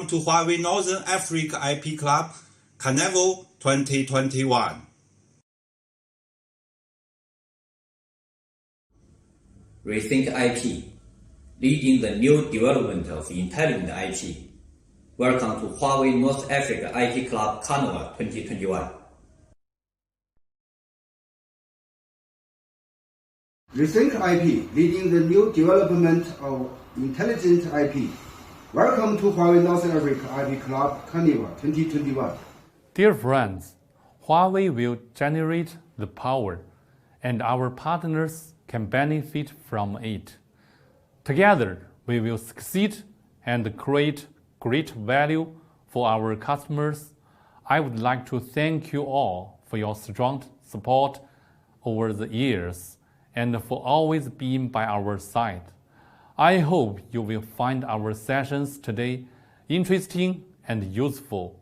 Welcome to Huawei Northern Africa IP Club Carnival 2021. Rethink IP, leading the new development of intelligent IP. Welcome to Huawei North Africa IP Club Carnival 2021. Rethink IP, leading the new development of intelligent IP. Welcome to Huawei North Africa IP Club Carnival 2021. Dear friends, Huawei will generate the power, and our partners can benefit from it. Together, we will succeed and create great value for our customers. I would like to thank you all for your strong support over the years and for always being by our side. I hope you will find our sessions today interesting and useful.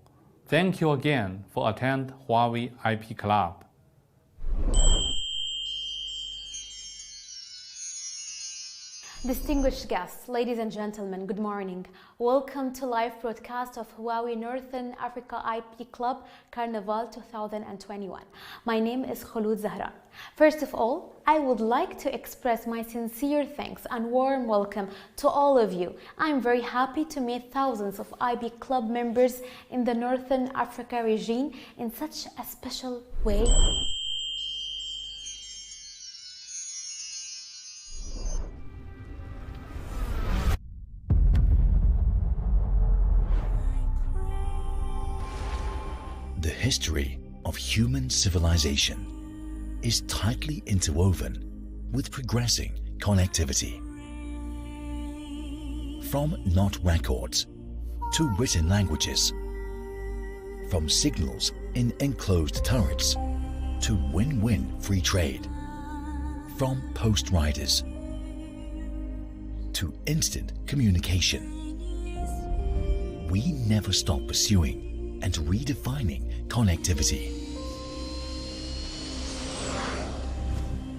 Thank you again for attending Huawei IP Club. Distinguished guests, ladies and gentlemen, good morning. Welcome to live broadcast of Huawei Northern Africa IP Club Carnival 2021. My name is Khulud Zahran. First of all, I would like to express my sincere thanks and warm welcome to all of you. I'm very happy to meet thousands of IB Club members in the Northern Africa region in such a special way. The history of human civilization is tightly interwoven with progressing connectivity. From not records to written languages, from signals in enclosed turrets to win-win free trade, from post riders to instant communication, we never stop pursuing and redefining connectivity.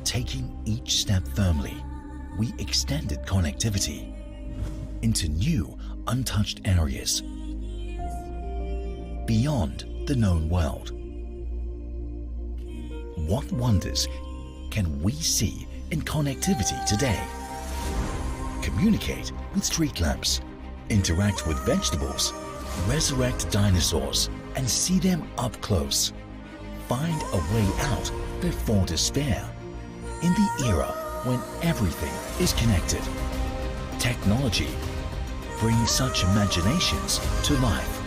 Taking each step firmly, we extended connectivity into new, untouched areas beyond the known world. What wonders can we see in connectivity today? Communicate with street lamps, interact with vegetables, resurrect dinosaurs and see them up close. Find a way out before despair. In the era when everything is connected, technology brings such imaginations to life.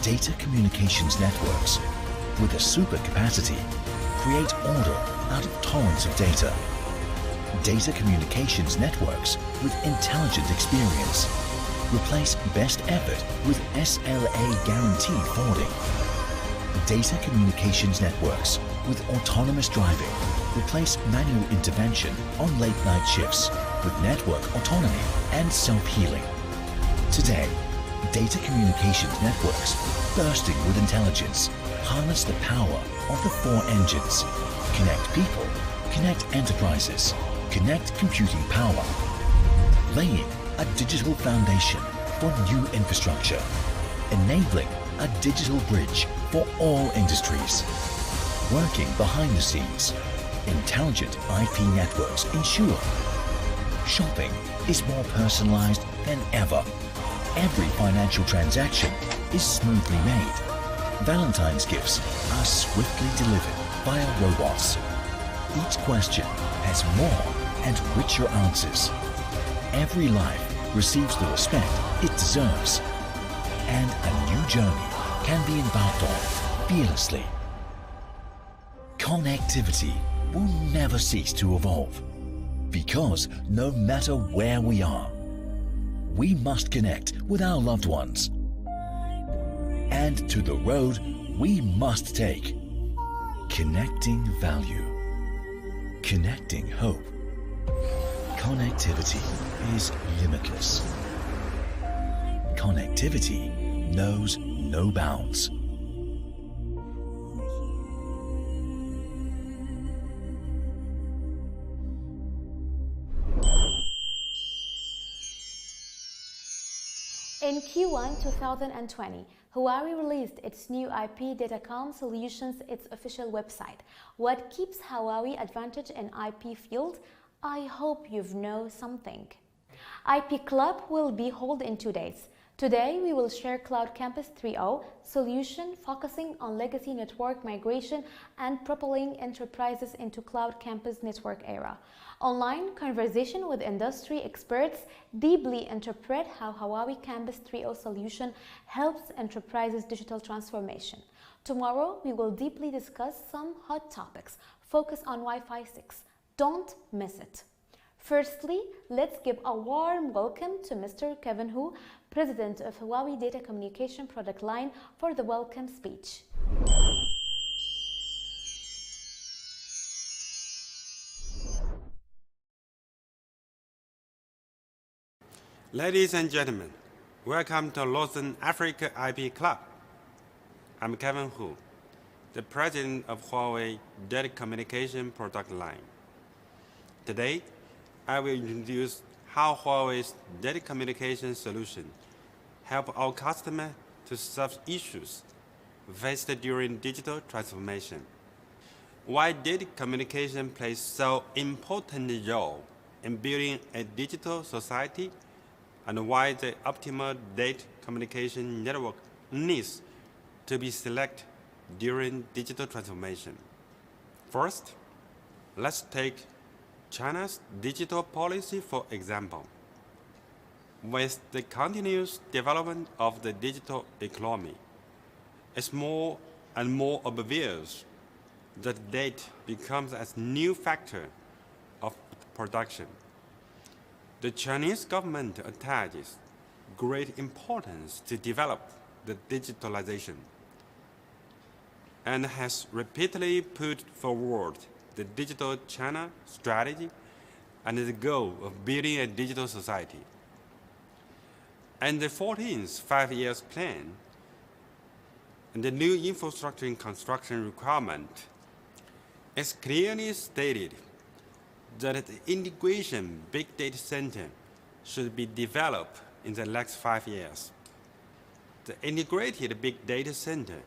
Data communications networks with a super capacity create order out of torrents of data. Data communications networks with intelligent experience replace best effort with SLA guaranteed forwarding. Data communications networks with autonomous driving replace manual intervention on late night shifts with network autonomy and self-healing. Today, data communications networks bursting with intelligence harness the power of the four engines: connect people, connect enterprises, connect computing power, laying a digital foundation for new infrastructure, enabling a digital bridge for all industries. Working behind the scenes, intelligent IP networks ensure shopping is more personalized than ever. Every financial transaction is smoothly made. Valentine's gifts are swiftly delivered via robots. Each question has more and richer answers. Every life receives the respect it deserves, and a new journey can be embarked on fearlessly. Connectivity will never cease to evolve, because no matter where we are, we must connect with our loved ones. And to the road we must take. Connecting value. Connecting hope. Connectivity is limitless. Connectivity knows no bounds. In Q1 2020, Huawei released its new IP Datacom Solutions, its official website. What keeps Huawei advantage in IP field? I hope you know something. IP Club will be held in 2 days. Today, we will share Cloud Campus 3.0 solution focusing on legacy network migration and propelling enterprises into Cloud Campus network era. Online conversation with industry experts deeply interpret how Huawei Campus 3.0 solution helps enterprises' digital transformation. Tomorrow, we will deeply discuss some hot topics. Focus on Wi-Fi 6. Don't miss it. Firstly, let's give a warm welcome to Mr. Kevin Hu, President of Huawei Data Communication Product Line, for the welcome speech. Ladies and gentlemen, welcome to Northern Africa IP Club. I'm Kevin Hu, the President of Huawei Data Communication Product Line. Today, I will introduce how Huawei's data communication solution help our customers to solve issues faced during digital transformation. Why data communication plays so important role in building a digital society, and why the optimal data communication network needs to be selected during digital transformation. First, let's take China's digital policy, for example. With the continuous development of the digital economy, it's more and more obvious that data becomes a new factor of production. The Chinese government attaches great importance to develop the digitalization and has repeatedly put forward the Digital China strategy and the goal of building a digital society. And the 14th five-year plan and the new infrastructure and construction requirement is clearly stated that the integration big data center should be developed in the next 5 years. The integrated big data center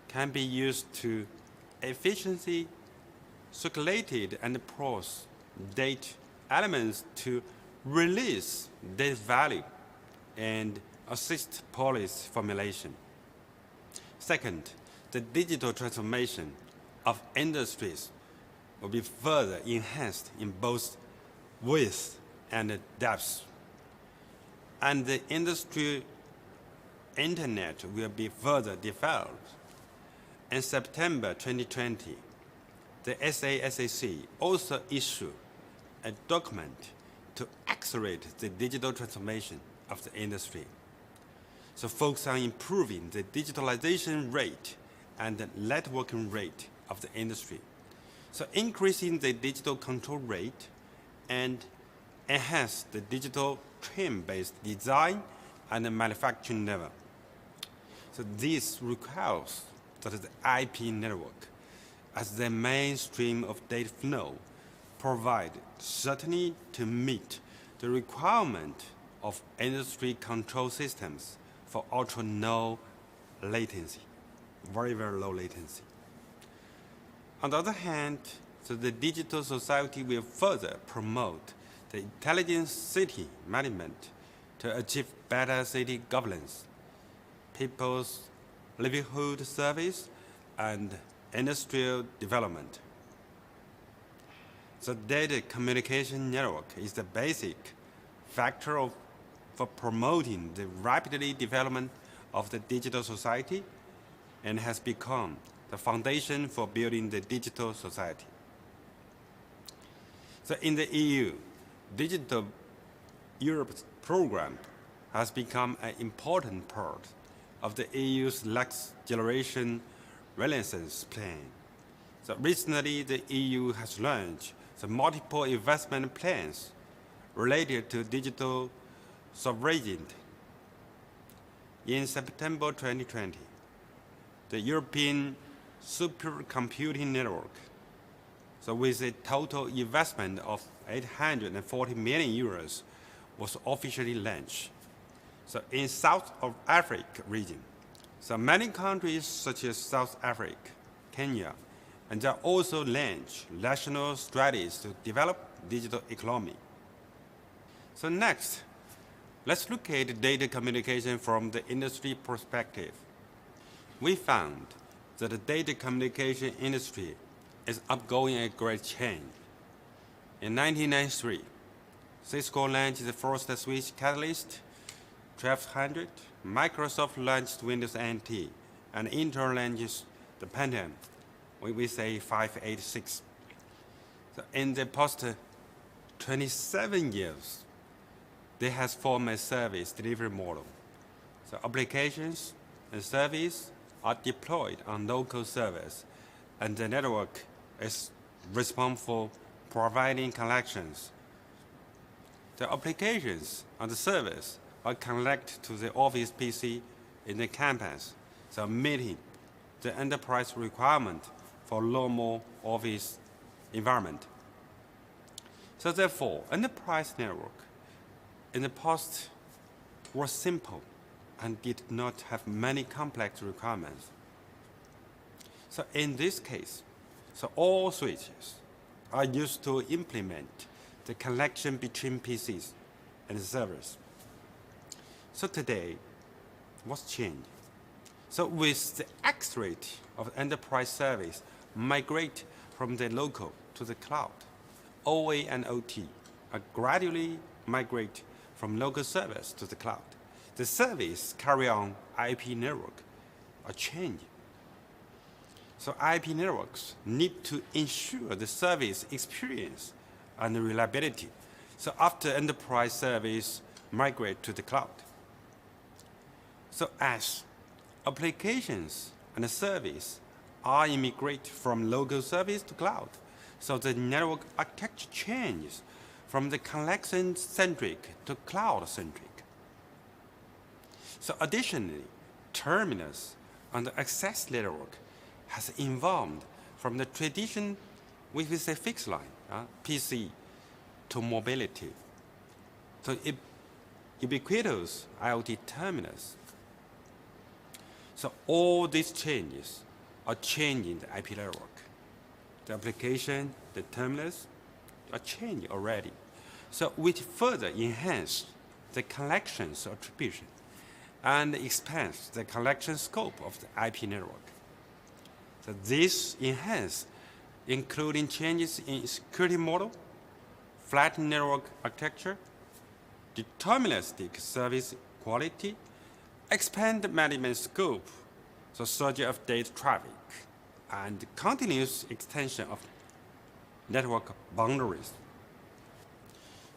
can be used to efficiently circulated and process data elements to release data value and assist policy formulation. Second, the digital transformation of industries will be further enhanced in both width and depth. And the industrial internet will be further developed. In September 2020, the SASAC also issued a document to accelerate the digital transformation of the industry. So focus on improving the digitalization rate and the networking rate of the industry. So increasing the digital control rate and enhance the digital twin-based design and the manufacturing level. So this requires that the IP network as the mainstream of data flow provide certainty to meet the requirement of industry control systems for ultra-low latency, very, very low latency. On the other hand, so the digital society will further promote the intelligent city management to achieve better city governance, people's livelihood service, and industrial development. So data communication network is the basic factor for promoting the rapidly development of the digital society and has become the foundation for building the digital society. So in the EU, Digital Europe program has become an important part of the EU's next generation Renaissance plan. So recently, the EU has launched the multiple investment plans related to digital sovereignty. In September 2020, the European Supercomputing Network, so with a total investment of 840 million euros, was officially launched. So in South of Africa region, so many countries such as South Africa, Kenya, and they also launch national strategies to develop digital economy. So next, let's look at data communication from the industry perspective. We found that the data communication industry is undergoing a great change. In 1993, Cisco launched the first switch Catalyst 1200, Microsoft launched Windows NT, and Intel launched the Pentium, we say 586. So in the past 27 years, they have formed a service delivery model. So applications and services are deployed on local servers, and the network is responsible for providing connections. The applications on the servers are connected to the office PC in the campus, so meeting the enterprise requirement for normal office environment. So therefore, enterprise network in the past was simple and did not have many complex requirements. So in this case, so all switches are used to implement the connection between PCs and servers. So today, what's changed? So with the accelerate of enterprise service migrate from the local to the cloud, OA and OT are gradually migrate from local servers to the cloud. The service carry on IP network are changing. So IP networks need to ensure the service experience and reliability. So after enterprise service migrate to the cloud. So as applications and service are immigrate from local service to cloud, so the network architecture changes from the connection-centric to cloud-centric. So additionally, terminals on the access network has evolved from the tradition with a fixed line, PC, to mobility. So ubiquitous IoT terminals. So all these changes are changing the IP network. The application, the terminals are changing already. So we further enhance the collections attribution and expands the collection scope of the IP network. So this enhance, including changes in security model, flat network architecture, deterministic service quality, expand the management scope, so surge of data traffic, and continuous extension of network boundaries.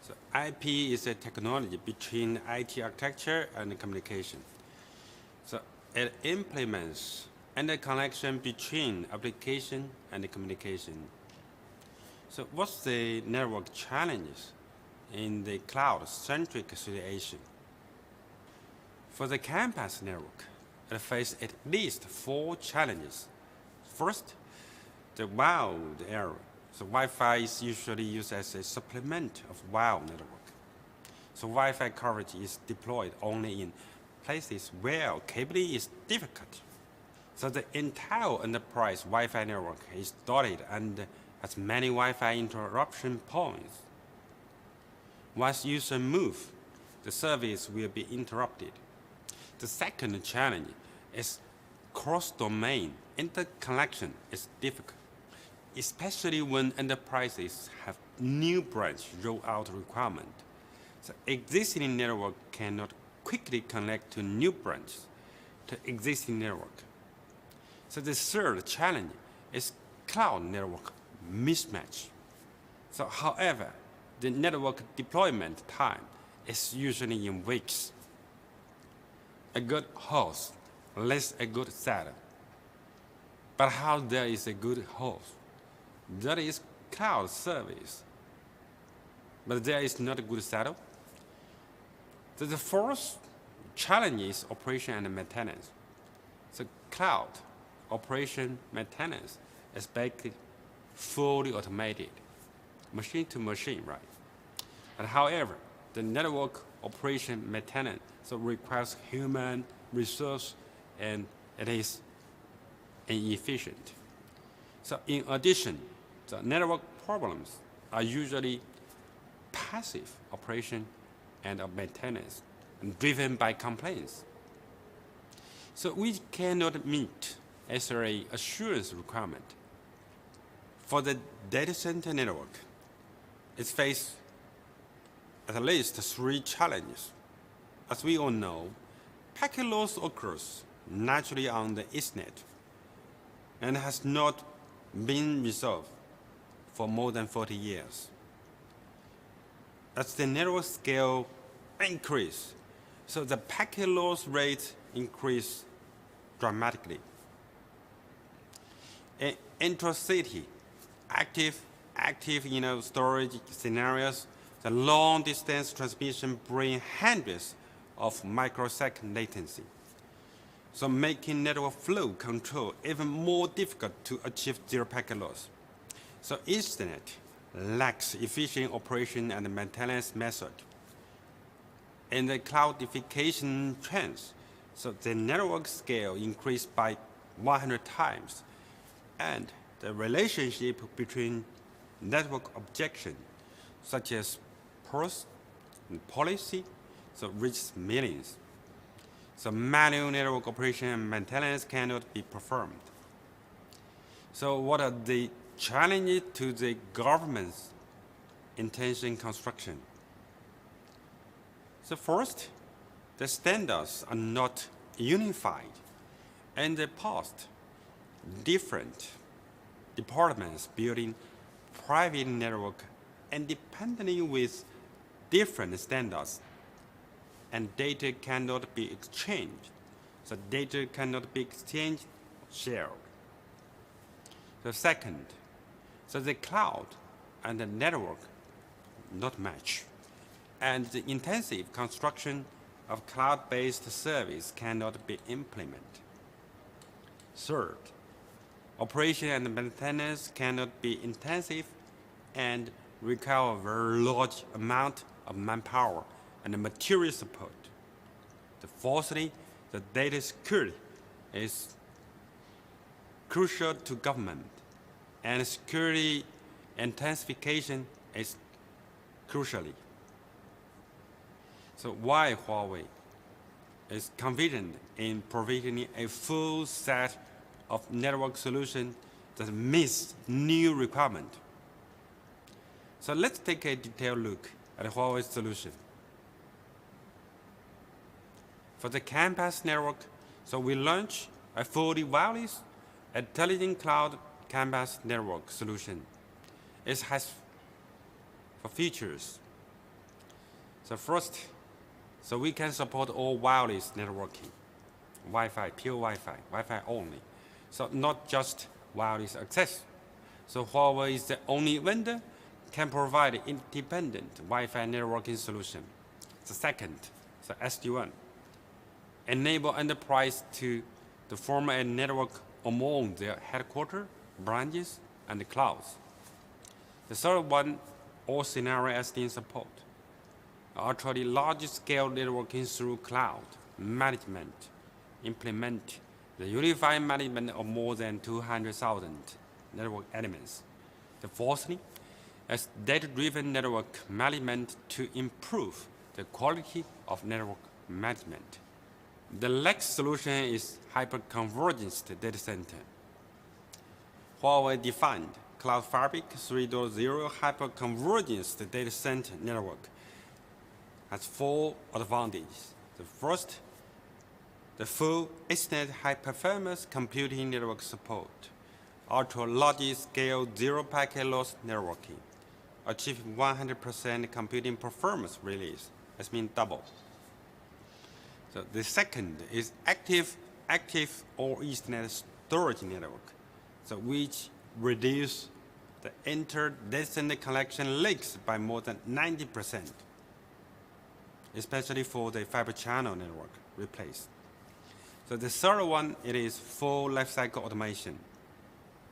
So IP is a technology between IT architecture and communication. So it implements the connection between application and communication. So what's the network challenges in the cloud-centric situation? For the campus network, it faces at least 4 challenges. First, the wild area. So Wi-Fi is usually used as a supplement of wild network. So Wi-Fi coverage is deployed only in places where cabling is difficult. So the entire enterprise Wi-Fi network is dotted and has many Wi-Fi interruption points. Once users move, the service will be interrupted. The second challenge is cross-domain interconnection is difficult, especially when enterprises have new branch rollout requirement. So existing network cannot quickly connect to new branches to existing network. So the third challenge is cloud network mismatch. So however, the network deployment time is usually in weeks. A good host less a good setup. But how there is a good host? There is cloud service, but there is not a good setup. So the fourth challenge is operation and maintenance. So cloud operation maintenance is basically fully automated, machine to machine, right? But however, the network operation maintenance, so requires human resource and it is inefficient. So in addition, the network problems are usually passive operation and maintenance and driven by complaints. So we cannot meet SLA assurance requirement. For the data center network, it faces at least 3 challenges. As we all know, packet loss occurs naturally on the Ethernet and has not been resolved for more than 40 years. As the network scale increases, so the packet loss rate increase dramatically. In intra-city active storage scenarios, the long-distance transmission bring hundreds of microsecond latency, so making network flow control even more difficult to achieve zero packet loss. So Ethernet lacks efficient operation and maintenance method. In the cloudification trends, so the network scale increased by 100 times, and the relationship between network objection, such as POS and policy, so reaches millions. So manual network operation and maintenance cannot be performed. So what are the challenges to the government's intention construction? So first, the standards are not unified. In the past, different departments building private network independently with different standards, and data cannot be exchanged. So data cannot be exchanged or shared. The second, so the cloud and the network not match, and the intensive construction of cloud-based service cannot be implemented. Third, operation and maintenance cannot be intensive and require a very large amount of manpower and material support. Fourthly, the data security is crucial to government, and security intensification is crucially. So why Huawei is confident in providing a full set of network solutions that meets new requirements? So let's take a detailed look at Huawei's solution. For the campus network, so we launched a fully wireless intelligent cloud campus network solution. It has 4 features. So first, so we can support all wireless networking, Wi-Fi, pure Wi-Fi, Wi-Fi only. So not just wireless access. So Huawei is the only vendor can provide independent Wi-Fi networking solution. The second, so SD-WAN, enable enterprise to form a network among their headquarters, branches, and clouds. The third one, all scenario SD support. Actually, large-scale networking through cloud management, implement the unified management of more than 200,000 network elements. The fourthly, as data-driven network management to improve the quality of network management. The next solution is hyperconvergence data center. Huawei defined Cloud Fabric 3.0 hyperconvergence data center network has 4 advantages. The first, the full Ethernet high-performance computing network support, ultra-large scale zero packet loss networking, achieving 100% computing performance release, that means double. So the second is active or Ethernet storage network, so which reduce the inter-data center connection leaks by more than 90%, especially for the fiber channel network replaced. So the third one, it is full lifecycle automation,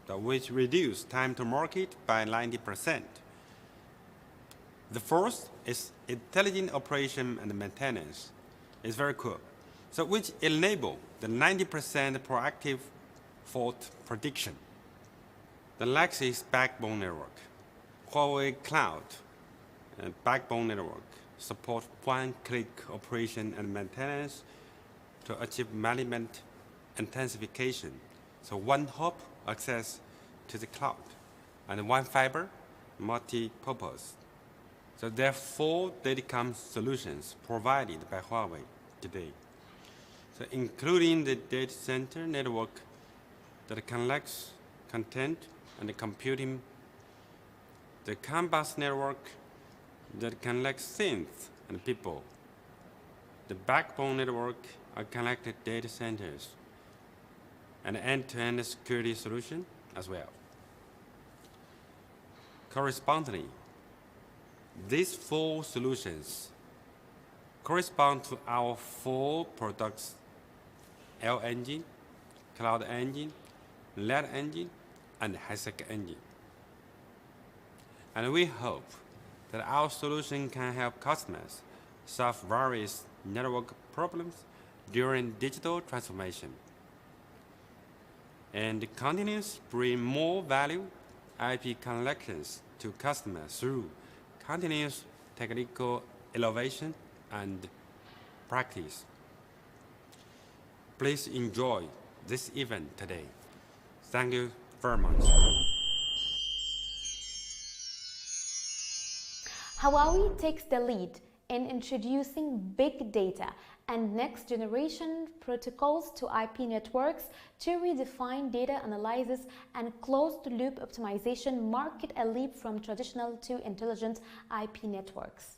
which reduce time to market by 90%. The first is intelligent operation and maintenance. It's very cool. So which enable the 90% proactive fault prediction. The next is backbone network. Huawei Cloud and backbone network support one-click operation and maintenance to achieve management intensification. So one hop access to the cloud and one fiber multi-purpose. So there are 4 datacom solutions provided by Huawei today. So including the data center network that collects content and computing, the CAN bus network that connects things and people, the backbone network are connected data centers, and end-to-end security solution as well. Correspondingly, these 4 solutions correspond to our 4 products: L engine, cloud engine, LED engine, and high-sec engine. And we hope that our solution can help customers solve various network problems during digital transformation and continues bring more value IP connections to customers through continuous technical innovation and practice. Please enjoy this event today. Thank you very much. Huawei takes the lead in introducing big data and next-generation protocols to IP networks to redefine data analysis and closed-loop optimization, marking a leap from traditional to intelligent IP networks.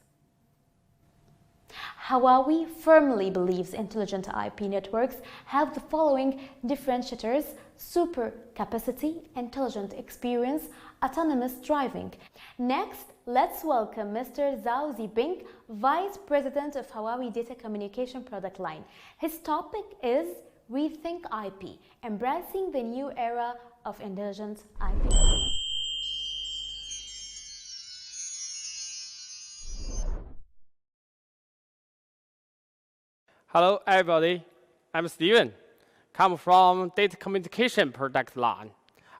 Huawei firmly believes intelligent IP networks have the following differentiators: super capacity, intelligent experience, autonomous driving. Next, let's welcome Mr. Zhao Zibing, Vice President of Huawei Data Communication Product Line. His topic is Rethink IP, embracing the new era of intelligent IP. Hello, everybody. I'm Steven, come from Data Communication Product Line.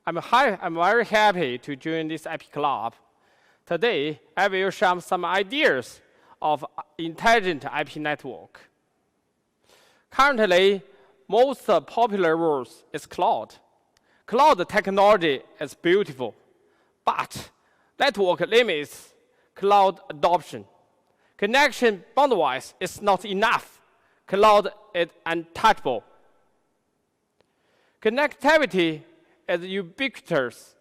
I'm very happy to join this IP Club. Today, I will share some ideas of intelligent IP network. Currently, most popular word is cloud. Cloud technology is beautiful, but network limits cloud adoption. Connection bandwidth is not enough. Cloud is untouchable. Connectivity is ubiquitous.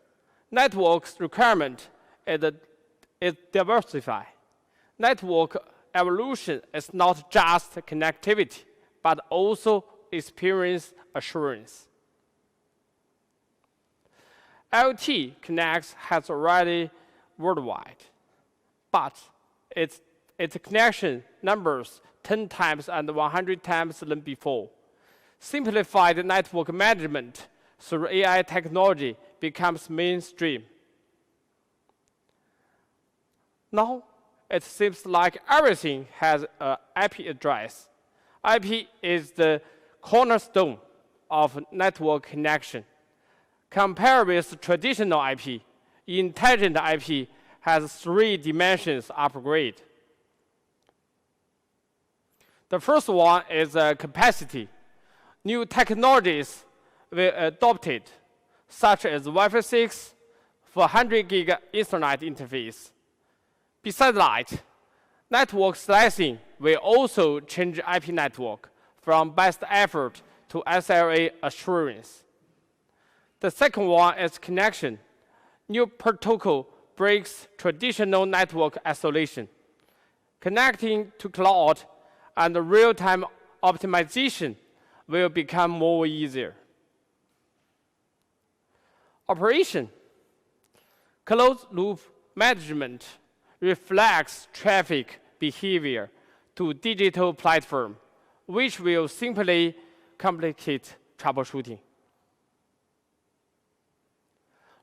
Network's requirement is diversified. Network evolution is not just connectivity, but also experience assurance. IoT connects has already worldwide, but its connection numbers 10 times and 100 times than before. Simplified network management through AI technology becomes mainstream. Now, it seems like everything has an IP address. IP is the cornerstone of network connection. Compared with traditional IP, intelligent IP has 3 dimensions upgrade. The first one is capacity. New technologies were adopted, such as Wi-Fi 6 for 100 gig Ethernet interface. Besides that, network slicing will also change IP network from best effort to SLA assurance. The second one is connection. New protocol breaks traditional network isolation. Connecting to cloud and real-time optimization will become more easier. Operation. Closed-loop management reflects traffic behavior to digital platform, which will simply complicate troubleshooting.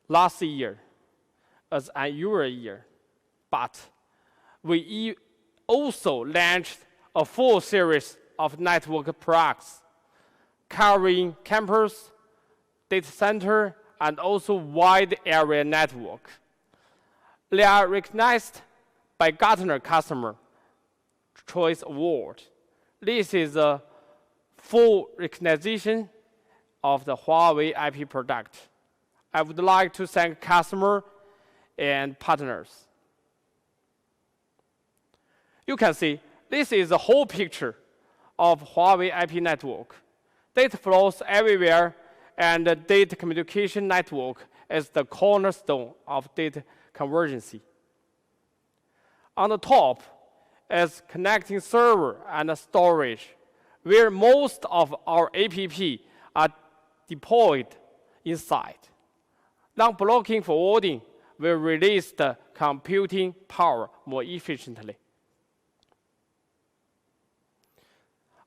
Last year, as an unusual year, but We also launched a full series of network products covering campus, data center, and also wide area network. They are recognized by Gartner Customer Choice Award. This is a full recognition of the Huawei IP product. I would like to thank customers and partners. You can see this is the whole picture of Huawei IP network. Data flows everywhere, and the data communication network is the cornerstone of data convergence. On the top is connecting server and storage, where most of our APP are deployed inside. Non-blocking forwarding will release the computing power more efficiently.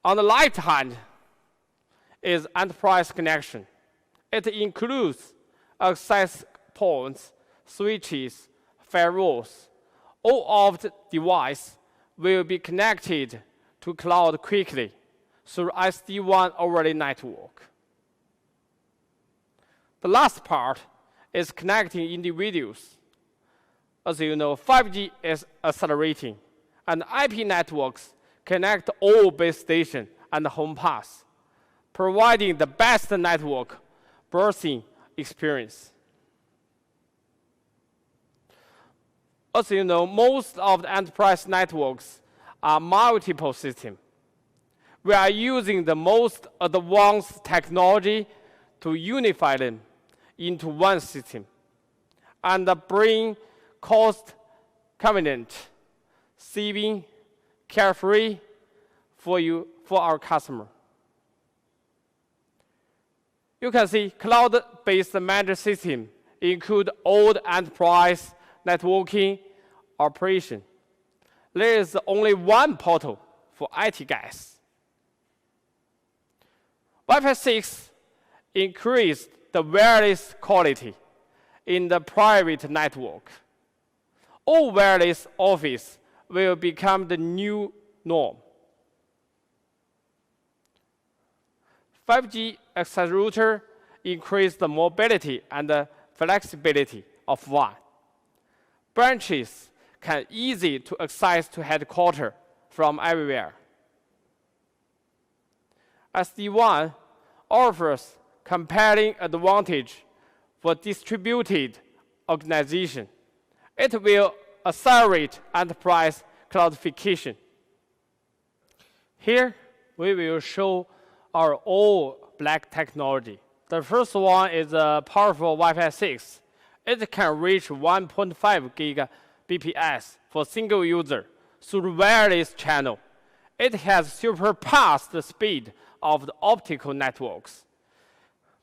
On the left hand is enterprise connection. It includes access points, switches, firewalls. All of the devices will be connected to cloud quickly through SD-WAN overlay network. The last part is connecting individuals. As you know, 5G is accelerating, and IP networks connect all base stations and home paths, providing the best network browsing experience. As you know, most of the enterprise networks are multiple systems. We are using the most advanced technology to unify them into one system and bring cost convenient, saving, carefree for our customer. You can see cloud-based managed system include all the enterprise networking operation. There is only one portal for IT guys. Wi-Fi 6 increased the wireless quality in the private network. All wireless office will become the new norm. 5G access router increased the mobility and the flexibility of WAN. Branches can easy to access to headquarters from everywhere. SD-WAN offers compelling advantage for distributed organization. It will accelerate enterprise cloudification. Here, we will show our all-black technology. The first one is a powerful Wi-Fi 6. It can reach 1.5 Gbps for single user through wireless channel. It has surpassed the speed of the optical networks.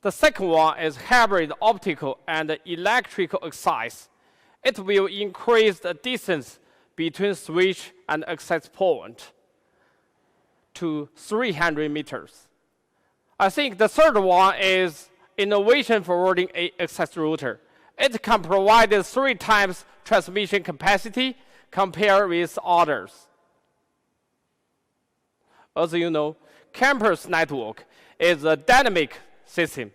The second one is hybrid optical and electrical access. It will increase the distance between switch and access point to 300 meters. I think the third one is innovation forwarding access router. It can provide 3 times transmission capacity compared with others. As you know, campus network is a dynamic system.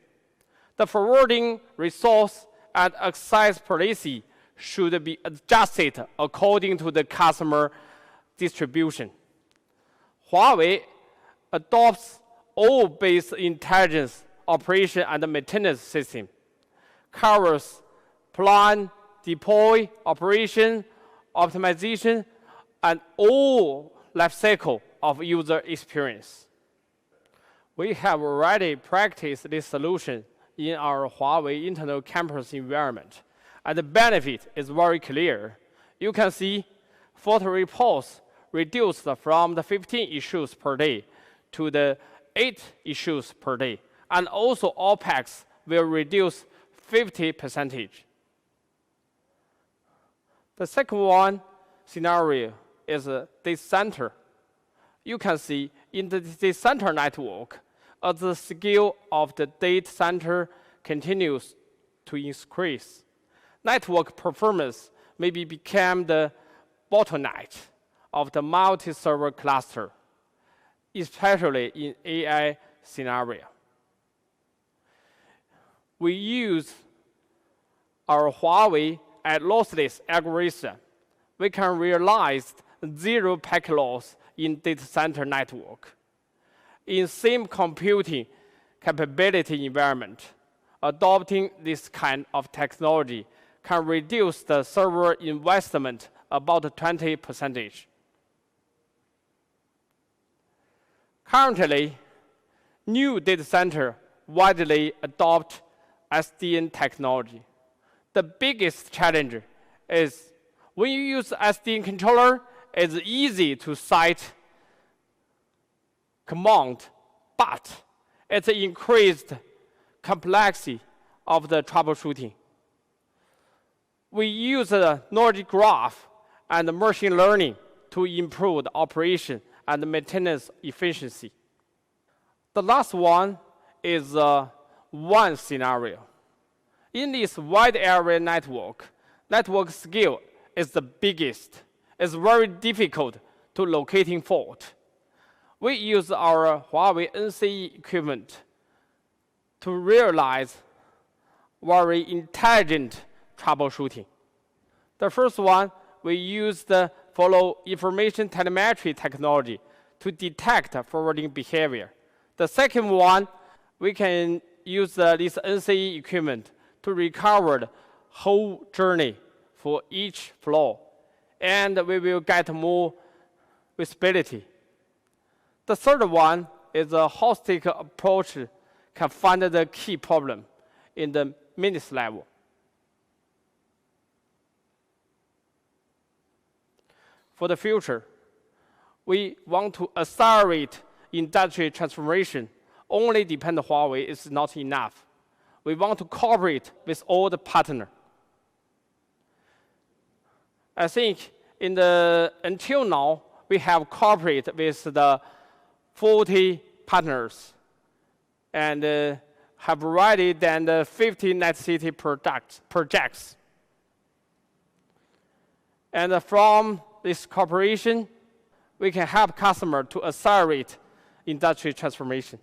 The forwarding resource and access policy should be adjusted according to the customer distribution. Huawei adopts all-based intelligence operation and maintenance system, covers plan, deploy, operation, optimization, and all life cycle of user experience. We have already practiced this solution in our Huawei internal campus environment, and the benefit is very clear. You can see photo reports reduced from the 15 issues per day to the 8 issues per day, and also OPEX will reduce 50%. The second one scenario is a data center. You can see in the data center network, as the scale of the data center continues to increase, network performance maybe become the bottleneck of the multi-server cluster, especially in AI scenario. We use our Huawei at lossless algorithm. We can realize zero packet loss in data center network. In same computing capability environment, adopting this kind of technology can reduce the server investment about 20%. Currently, new data center widely adopt SDN technology. The biggest challenge is when you use SDN controller, it's easy to cite command, but it's increased complexity of the troubleshooting. We use the knowledge graph and machine learning to improve the operation and maintenance efficiency. The last one is one scenario. In this wide area network scale is the biggest. It's very difficult to locating fault. We use our Huawei NCE equipment to realize very intelligent troubleshooting. The first one, we use the follow information telemetry technology to detect forwarding behavior. The second one, we can use this NCE equipment to recover the whole journey for each flow, and we will get more visibility. The third one is a holistic approach can find the key problem in the minutes level. For the future, we want to accelerate industry transformation. Only depend on Huawei is not enough. We want to cooperate with all the partners. I think until now, we have cooperated with the 40 partners and have already done the 50 net city projects. And from this cooperation, we can help customers to accelerate industry transformation.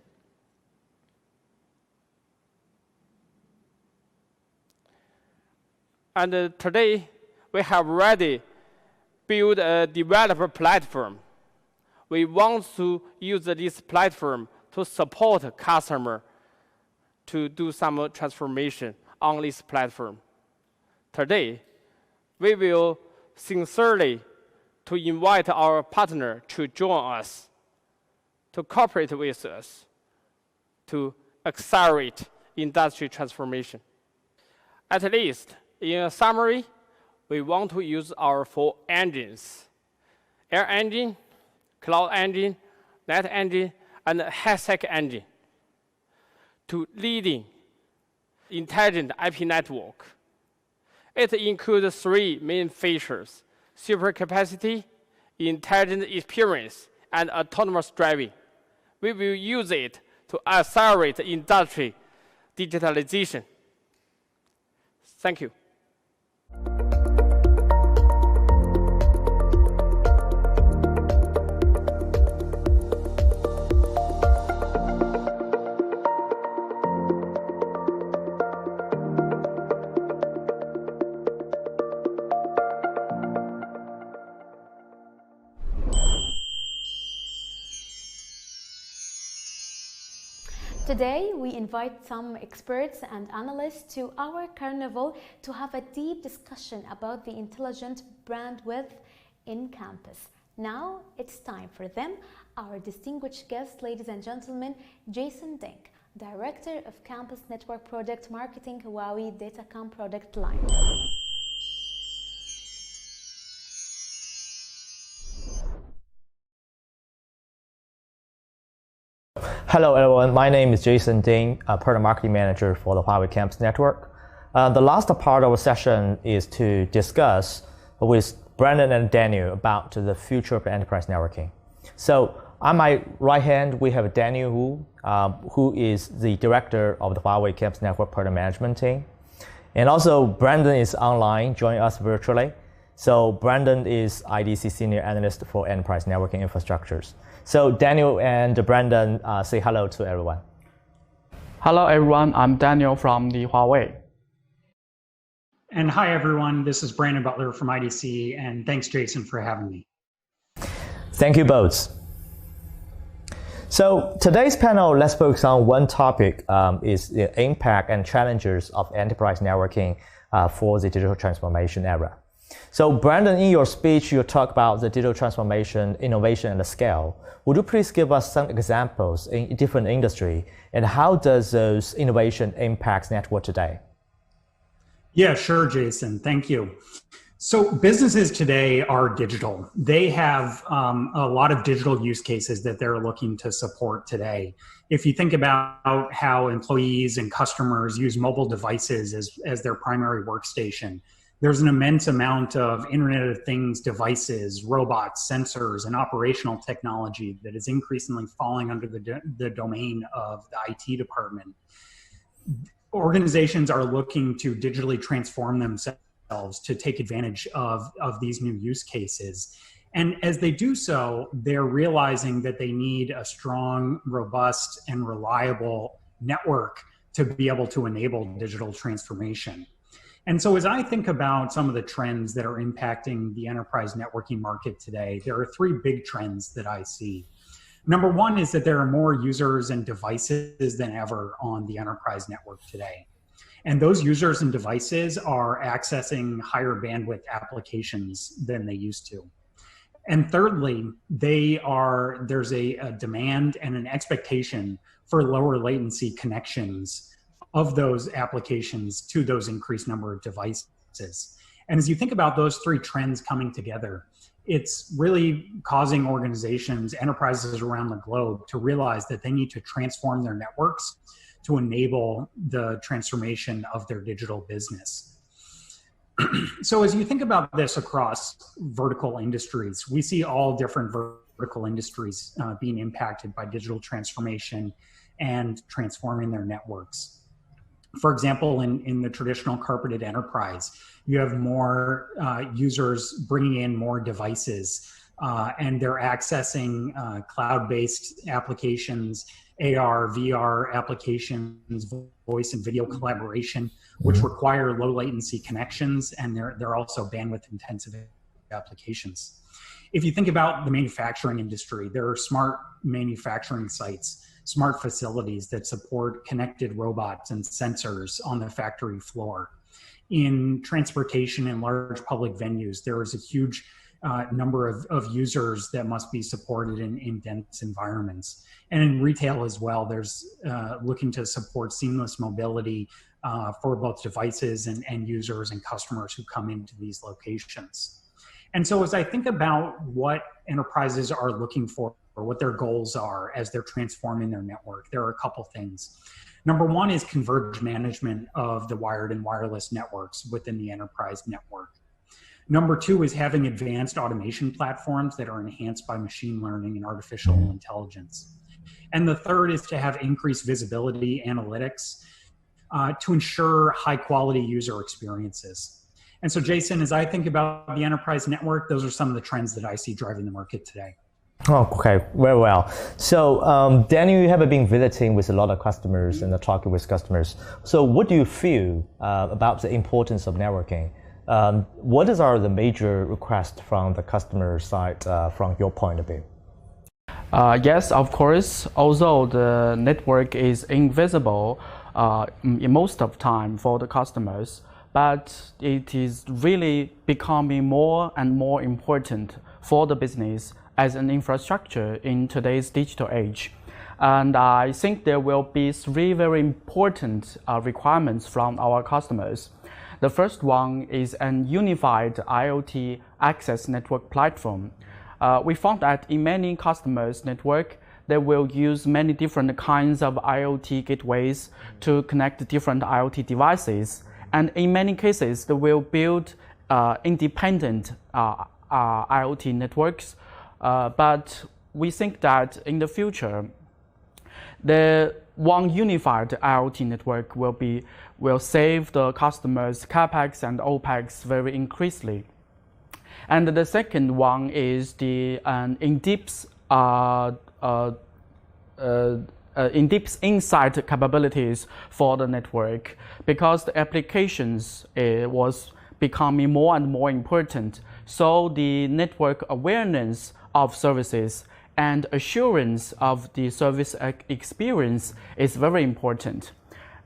And today, we have already built a developer platform. We want to use this platform to support customers to do some transformation on this platform. Today, we will sincerely to invite our partner to join us, to cooperate with us, to accelerate industry transformation. At least, in a summary, we want to use our 4 engines: Air Engine, Cloud Engine, Net Engine, and HASEC Engine to leading intelligent IP network. It includes 3 main features: super capacity, intelligent experience, and autonomous driving. We will use it to accelerate industry digitalization. Thank you. Today, we invite some experts and analysts to our Carnival to have a deep discussion about the intelligent bandwidth in campus. Now, it's time for them, our distinguished guest, ladies and gentlemen, Jason Deng, Director of Campus Network Product Marketing, Huawei Datacom product line. Hello everyone, my name is Jason Deng, Product Marketing Manager for the Huawei Campus Network. The last part of our session is to discuss with Brandon and Daniel about the future of enterprise networking. So on my right hand, we have Daniel Wu, who is the Director of the Huawei Campus Network Product Management team. And also Brandon is online, joining us virtually. So Brandon is IDC Senior Analyst for Enterprise Networking Infrastructures. So Daniel and Brandon, say hello to everyone. Hello everyone, I'm Daniel from the Huawei. And hi everyone, this is Brandon Butler from IDC, and thanks Jason for having me. Thank you both. So today's panel, let's focus on one topic, is the impact and challenges of enterprise networking for the digital transformation era. So Brandon, in your speech, you talk about the digital transformation, innovation, and the scale. Would you please give us some examples in different industry, and how does those innovation impact network today? Yeah, sure, Jason. Thank you. So businesses today are digital. They have a lot of digital use cases that they're looking to support today. If you think about how employees and customers use mobile devices as their primary workstation, there's an immense amount of Internet of Things devices, robots, sensors, and operational technology that is increasingly falling under the domain of the IT department. Organizations are looking to digitally transform themselves to take advantage of these new use cases. And as they do so, they're realizing that they need a strong, robust, and reliable network to be able to enable digital transformation. And so as I think about some of the trends that are impacting the enterprise networking market today, there are three big trends that I see. Number one is that there are more users and devices than ever on the enterprise network today. And those users and devices are accessing higher bandwidth applications than they used to. And thirdly, there's a demand and an expectation for lower latency connections of those applications to those increased number of devices. And as you think about those three trends coming together, it's really causing organizations, enterprises around the globe to realize that they need to transform their networks to enable the transformation of their digital business. So as you think about this across vertical industries, we see all different vertical industries being impacted by digital transformation and transforming their networks. For example, in the traditional carpeted enterprise, you have more users bringing in more devices, and they're accessing cloud-based applications, AR, VR applications, voice and video collaboration, which require low latency connections, and they're also bandwidth intensive applications. If you think about the manufacturing industry, there are smart manufacturing sites, smart facilities that support connected robots and sensors on the factory floor. In transportation and large public venues, there is a huge number of users that must be supported in dense environments. And in retail as well, there's looking to support seamless mobility for both devices and users and customers who come into these locations. And so as I think about what enterprises are looking for, or what their goals are as they're transforming their network, there are a couple things. Number one is converged management of the wired and wireless networks within the enterprise network. Number two is having advanced automation platforms that are enhanced by machine learning and artificial intelligence. And the third is to have increased visibility analytics to ensure high quality user experiences. And so Jason, as I think about the enterprise network, those are some of the trends that I see driving the market today. Oh, okay, very well. So, Daniel, you have been visiting with a lot of customers and talking with customers. So, what do you feel about the importance of networking? What are the major requests from the customer side from your point of view? Yes, of course. Although the network is invisible in most of the time for the customers, but it is really becoming more and more important for the business as an infrastructure in today's digital age. And I think there will be three very important requirements from our customers. The first one is an unified IoT access network platform. We found that in many customers' network, they will use many different kinds of IoT gateways to connect different IoT devices. And in many cases, they will build independent IoT networks. But we think that in the future, the one unified IoT network will save the customers' capex and opex very increasingly. And the second one is the in-depth insight capabilities for the network, because the applications was becoming more and more important. So the network awareness of services and assurance of the service experience is very important.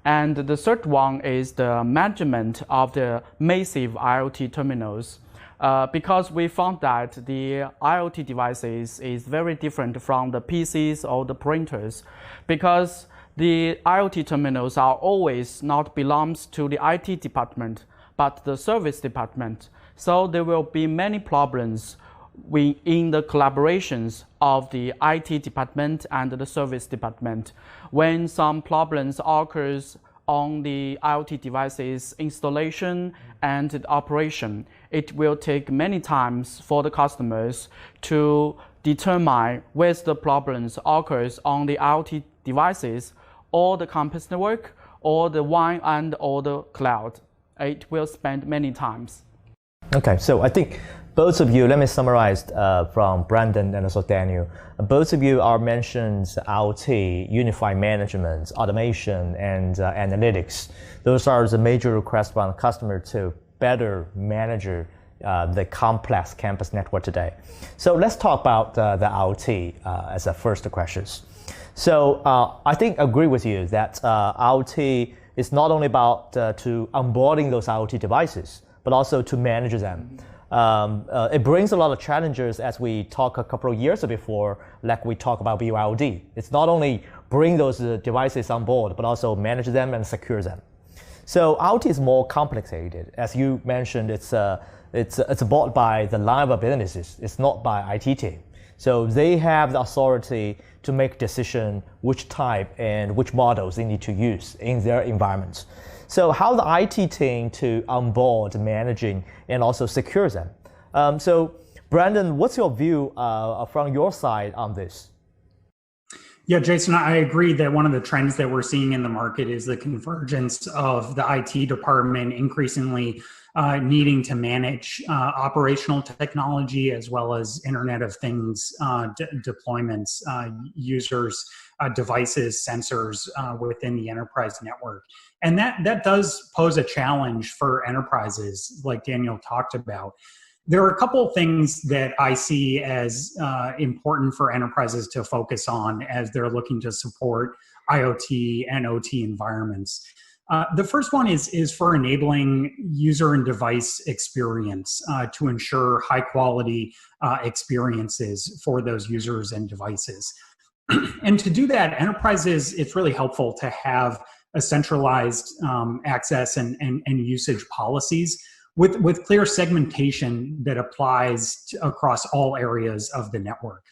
And the third one is the management of the massive IoT terminals. Because we found that the IoT devices is very different from the PCs or the printers, because the IoT terminals are always not belongs to the IT department, but the service department. So there will be many problems in the collaborations of the IT department and the service department. When some problems occurs on the IoT devices installation and operation, it will take many times for the customers to determine whether the problems occurs on the IoT devices or the campus network or the WAN and or the cloud. It will spend many times. Okay, so I think both of you, let me summarize from Brandon and also Daniel. Both of you are mentioned IoT, unified management, automation, and analytics. Those are the major requests from the customer to better manage the complex campus network today. So let's talk about the IoT as a first question. So I think I agree with you that IoT is not only about to onboarding those IoT devices, but also to manage them. It brings a lot of challenges, as we talked a couple of years before, like we talk about BYOD. It's not only bring those devices on board, but also manage them and secure them. So IoT is more complicated. As you mentioned, it's bought by the line of businesses. It's not by IT team. So they have the authority to make decision which type and which models they need to use in their environments. So how the IT team to onboard, managing, and also secure them. So Brandon, what's your view from your side on this? Yeah, Jason, I agree that one of the trends that we're seeing in the market is the convergence of the IT department increasingly needing to manage operational technology as well as Internet of Things deployments, users, devices, sensors within the enterprise network. And that does pose a challenge for enterprises, like Daniel talked about. There are a couple of things that I see as important for enterprises to focus on as they're looking to support IoT and OT environments. The first one is for enabling user and device experience to ensure high quality experiences for those users and devices. And to do that, enterprises, it's really helpful to have a centralized access and usage policies with clear segmentation that applies across all areas of the network.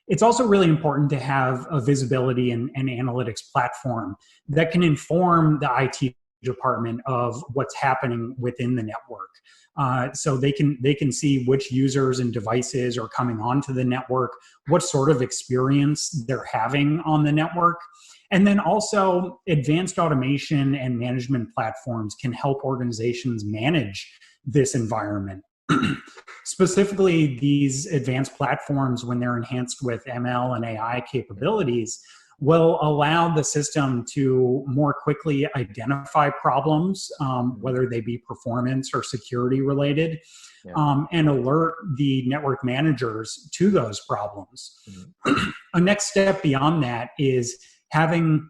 It's also really important to have a visibility and analytics platform that can inform the IT department of what's happening within the network. So they can see which users and devices are coming onto the network, what sort of experience they're having on the network. And then also advanced automation and management platforms can help organizations manage this environment. Specifically, these advanced platforms, when they're enhanced with ML and AI capabilities, will allow the system to more quickly identify problems, whether they be performance or security related, and alert the network managers to those problems. Mm-hmm. A next step beyond that is having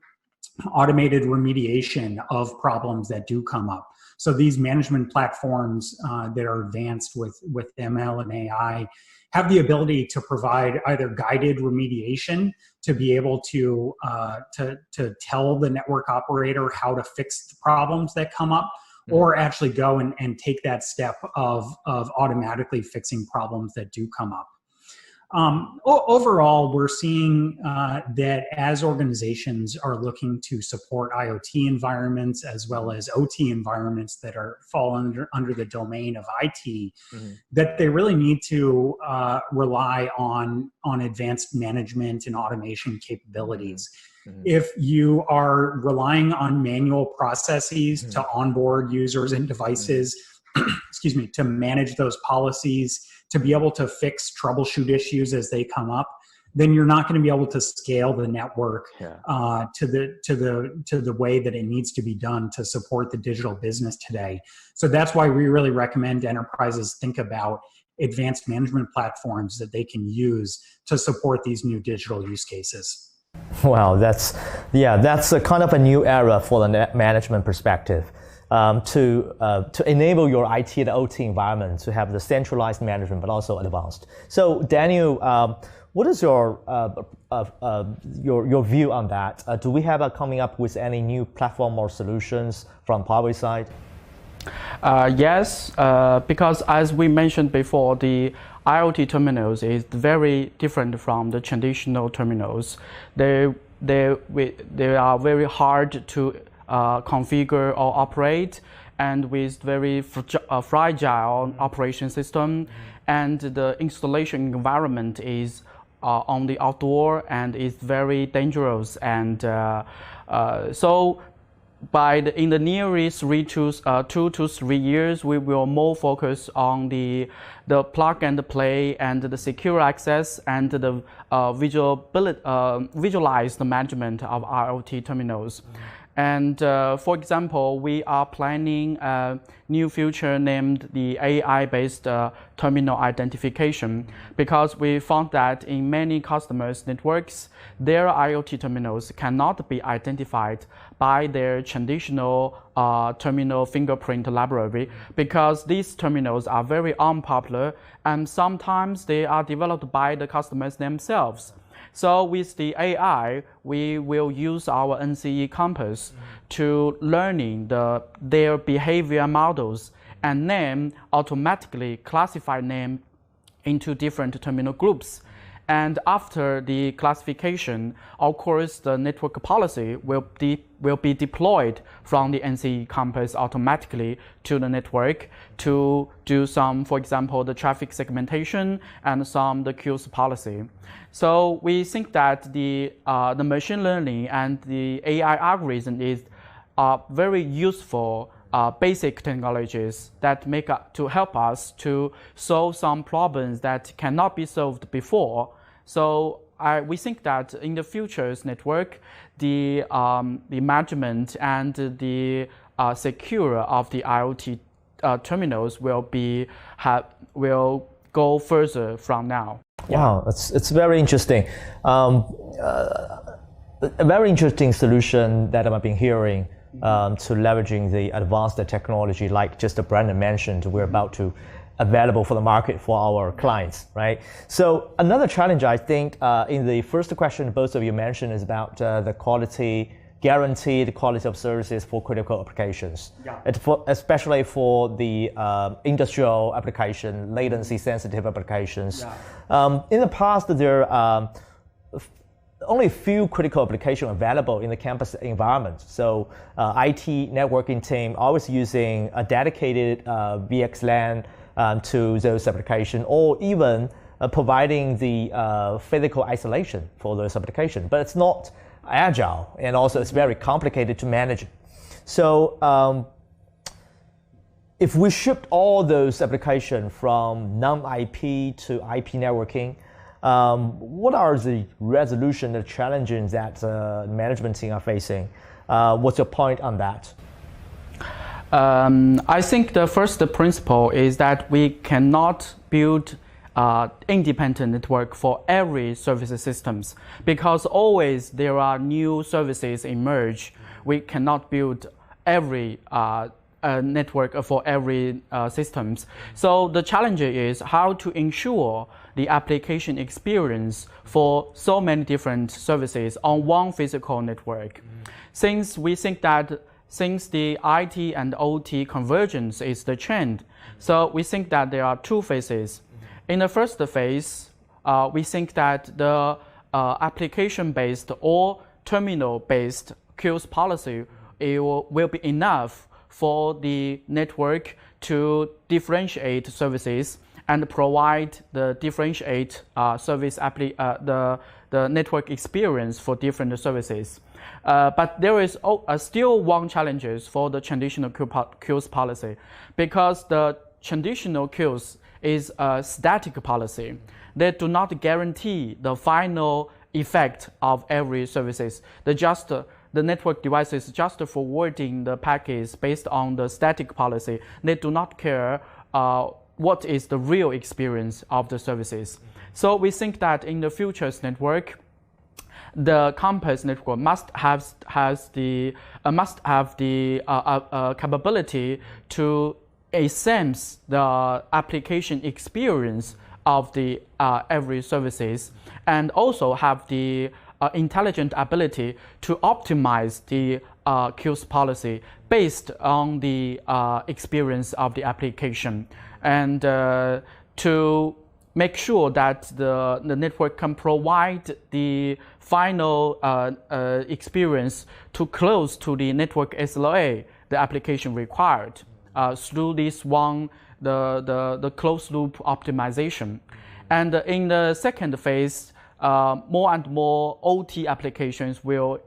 automated remediation of problems that do come up. So these management platforms that are advanced with ML and AI have the ability to provide either guided remediation to be able to tell the network operator how to fix the problems that come up, or actually go and take that step of automatically fixing problems that do come up. Overall, we're seeing that as organizations are looking to support IoT environments as well as OT environments that fall under the domain of IT, that they really need to rely on advanced management and automation capabilities. If you are relying on manual processes to onboard users and devices, excuse me, to manage those policies, to be able to fix troubleshoot issues as they come up, then you're not going to be able to scale the network to the way that it needs to be done to support the digital business today. So that's why we really recommend enterprises think about advanced management platforms that they can use to support these new digital use cases. Wow, that's a kind of a new era for the net management perspective. To enable your IT and OT environment to have the centralized management, but also advanced. So, Daniel, what is your view on that? Do we have coming up with any new platform or solutions from Huawei side? Yes, because as we mentioned before, the IoT terminals is very different from the traditional terminals. They are very hard to configure or operate, and with very fragile operation system, and the installation environment is on the outdoor and is very dangerous. And so in the nearest 2 to 3 years, we will more focus on the plug and play and the secure access and the visualized management of IoT terminals. And for example, we are planning a new feature named the AI-based terminal identification, because we found that in many customers' networks, their IoT terminals cannot be identified by their traditional terminal fingerprint library, because these terminals are very unpopular and sometimes they are developed by the customers themselves. So with the AI, we will use our NCE Compass to learning their behavior models and then automatically classify them into different terminal groups. And after the classification, of course, the network policy will be deployed from the NCE Compass automatically to the network to do some, for example, the traffic segmentation and the queues policy. So we think that the machine learning and the AI algorithm is very useful basic technologies that to help us to solve some problems that cannot be solved before. So we think that in the future's network, the management and the secure of the IoT terminals will go further from now. Wow, it's very interesting. A very interesting solution that I've been hearing to leveraging the advanced technology, like just Brandon mentioned, we're about to available for the market for our clients, right? So another challenge, I think, in the first question both of you mentioned is about the guaranteed quality of services for critical applications. Especially for the industrial application, latency sensitive applications. In the past, there are only a few critical applications available in the campus environment. So IT networking team always using a dedicated VXLAN to those applications, or even providing the physical isolation for those applications. But it's not agile, and also it's very complicated to manage. So if we shipped all those applications from non-IP to IP networking, what are the resolution, the challenges that management team are facing? What's your point on that? I think the first principle is that we cannot build independent network for every service systems, because always there are new services emerge. We cannot build every network for every systems. So the challenge is how to ensure the application experience for so many different services on one physical network. Since we think that since the IT and OT convergence is the trend, so we think that there are two phases. In the first phase, we think that the application-based or terminal-based queues policy will be enough for the network to differentiate services and provide the differentiate the network experience for different services. But there is still one challenge for the traditional queues policy, because the traditional queues is a static policy. They do not guarantee the final effect of every services. The network devices just forwarding the packets based on the static policy. They do not care what is the real experience of the services. So we think that in the future's network, the campus network must have the capability to enhance the application experience of the every services, and also have the intelligent ability to optimize the queues policy based on the experience of the application, and to make sure that the network can provide the final experience to close to the network SLA the application required through this one, the closed loop optimization. And in the second phase, more and more OT applications will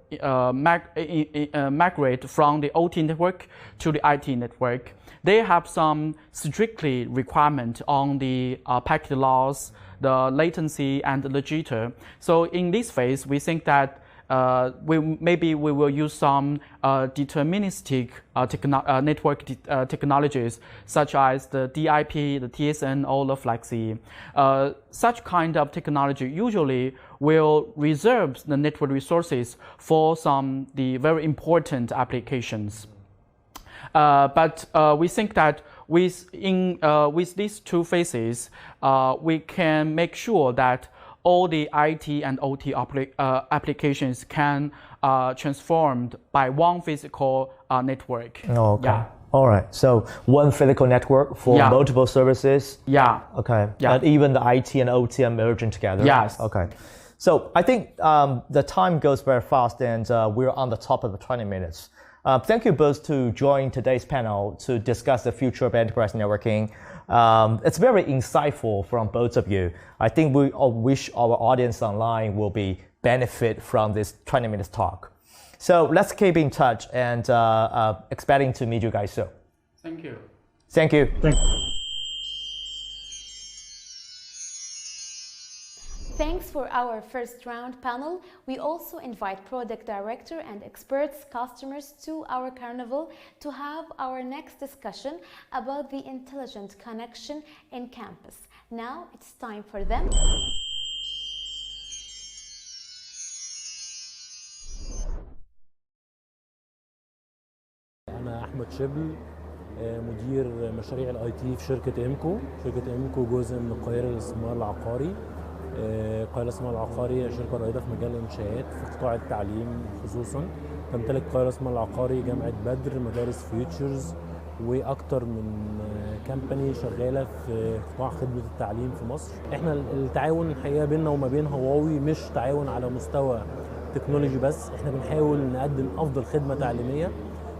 migrate from the OT network to the IT network. They have some strictly requirement on the packet loss, the latency, and the jitter. So in this phase, we think that we will use some deterministic network technologies, such as the DIP, the TSN, or the FlexE. Such kind of technology usually will reserve the network resources for the very important applications. But we think that with these two phases, we can make sure that all the IT and OT applications can transformed by one physical network. Okay. Yeah. All right. So one physical network for multiple services. Yeah. Okay. Yeah. And even the IT and OT are merging together. Yes. Okay. So I think the time goes very fast, and we're on the top of the 20 minutes. Thank you both to join today's panel to discuss the future of enterprise networking. It's very insightful from both of you. I think we all wish our audience online will benefit from this 20 minutes talk. So let's keep in touch, and expecting to meet you guys soon. Thank you. Thank you. Thank you. Thanks for our first round panel. We also invite product director and experts, customers to our Carnival to have our next discussion about the intelligent connection in campus. Now it's time for them. أنا أحمد شبل، مدير مشاريع الاي تي في شركة إمكو. شركة إمكو جزء من القاهرة للاستثمار العقاري. القاهرة للاستثمار العقاري شركة رائدة في مجال الإنشاءات في قطاع التعليم خصوصا. تمتلك القاهرة للاستثمار العقاري جامعة بدر، مدارس فيوتشرز، وأكتر من كامباني شغالة في قطاع خدمة التعليم في مصر. احنا التعاون الحقيقة بيننا وما بين هواوي مش تعاون على مستوى تكنولوجي بس، احنا بنحاول نقدم أفضل خدمة تعليمية،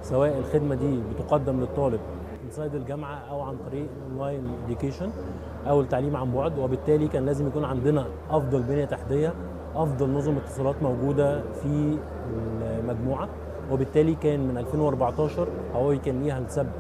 سواء الخدمة دي بتقدم للطالب انسايد الجامعة أو عن طريق اونلاين اديوكيشن أو التعليم عن بعد. وبالتالي كان لازم يكون عندنا أفضل بنية تحتية، أفضل نظم اتصالات موجودة في المجموعة. وبالتالي كان من 2014 هواوي كان ليها السبب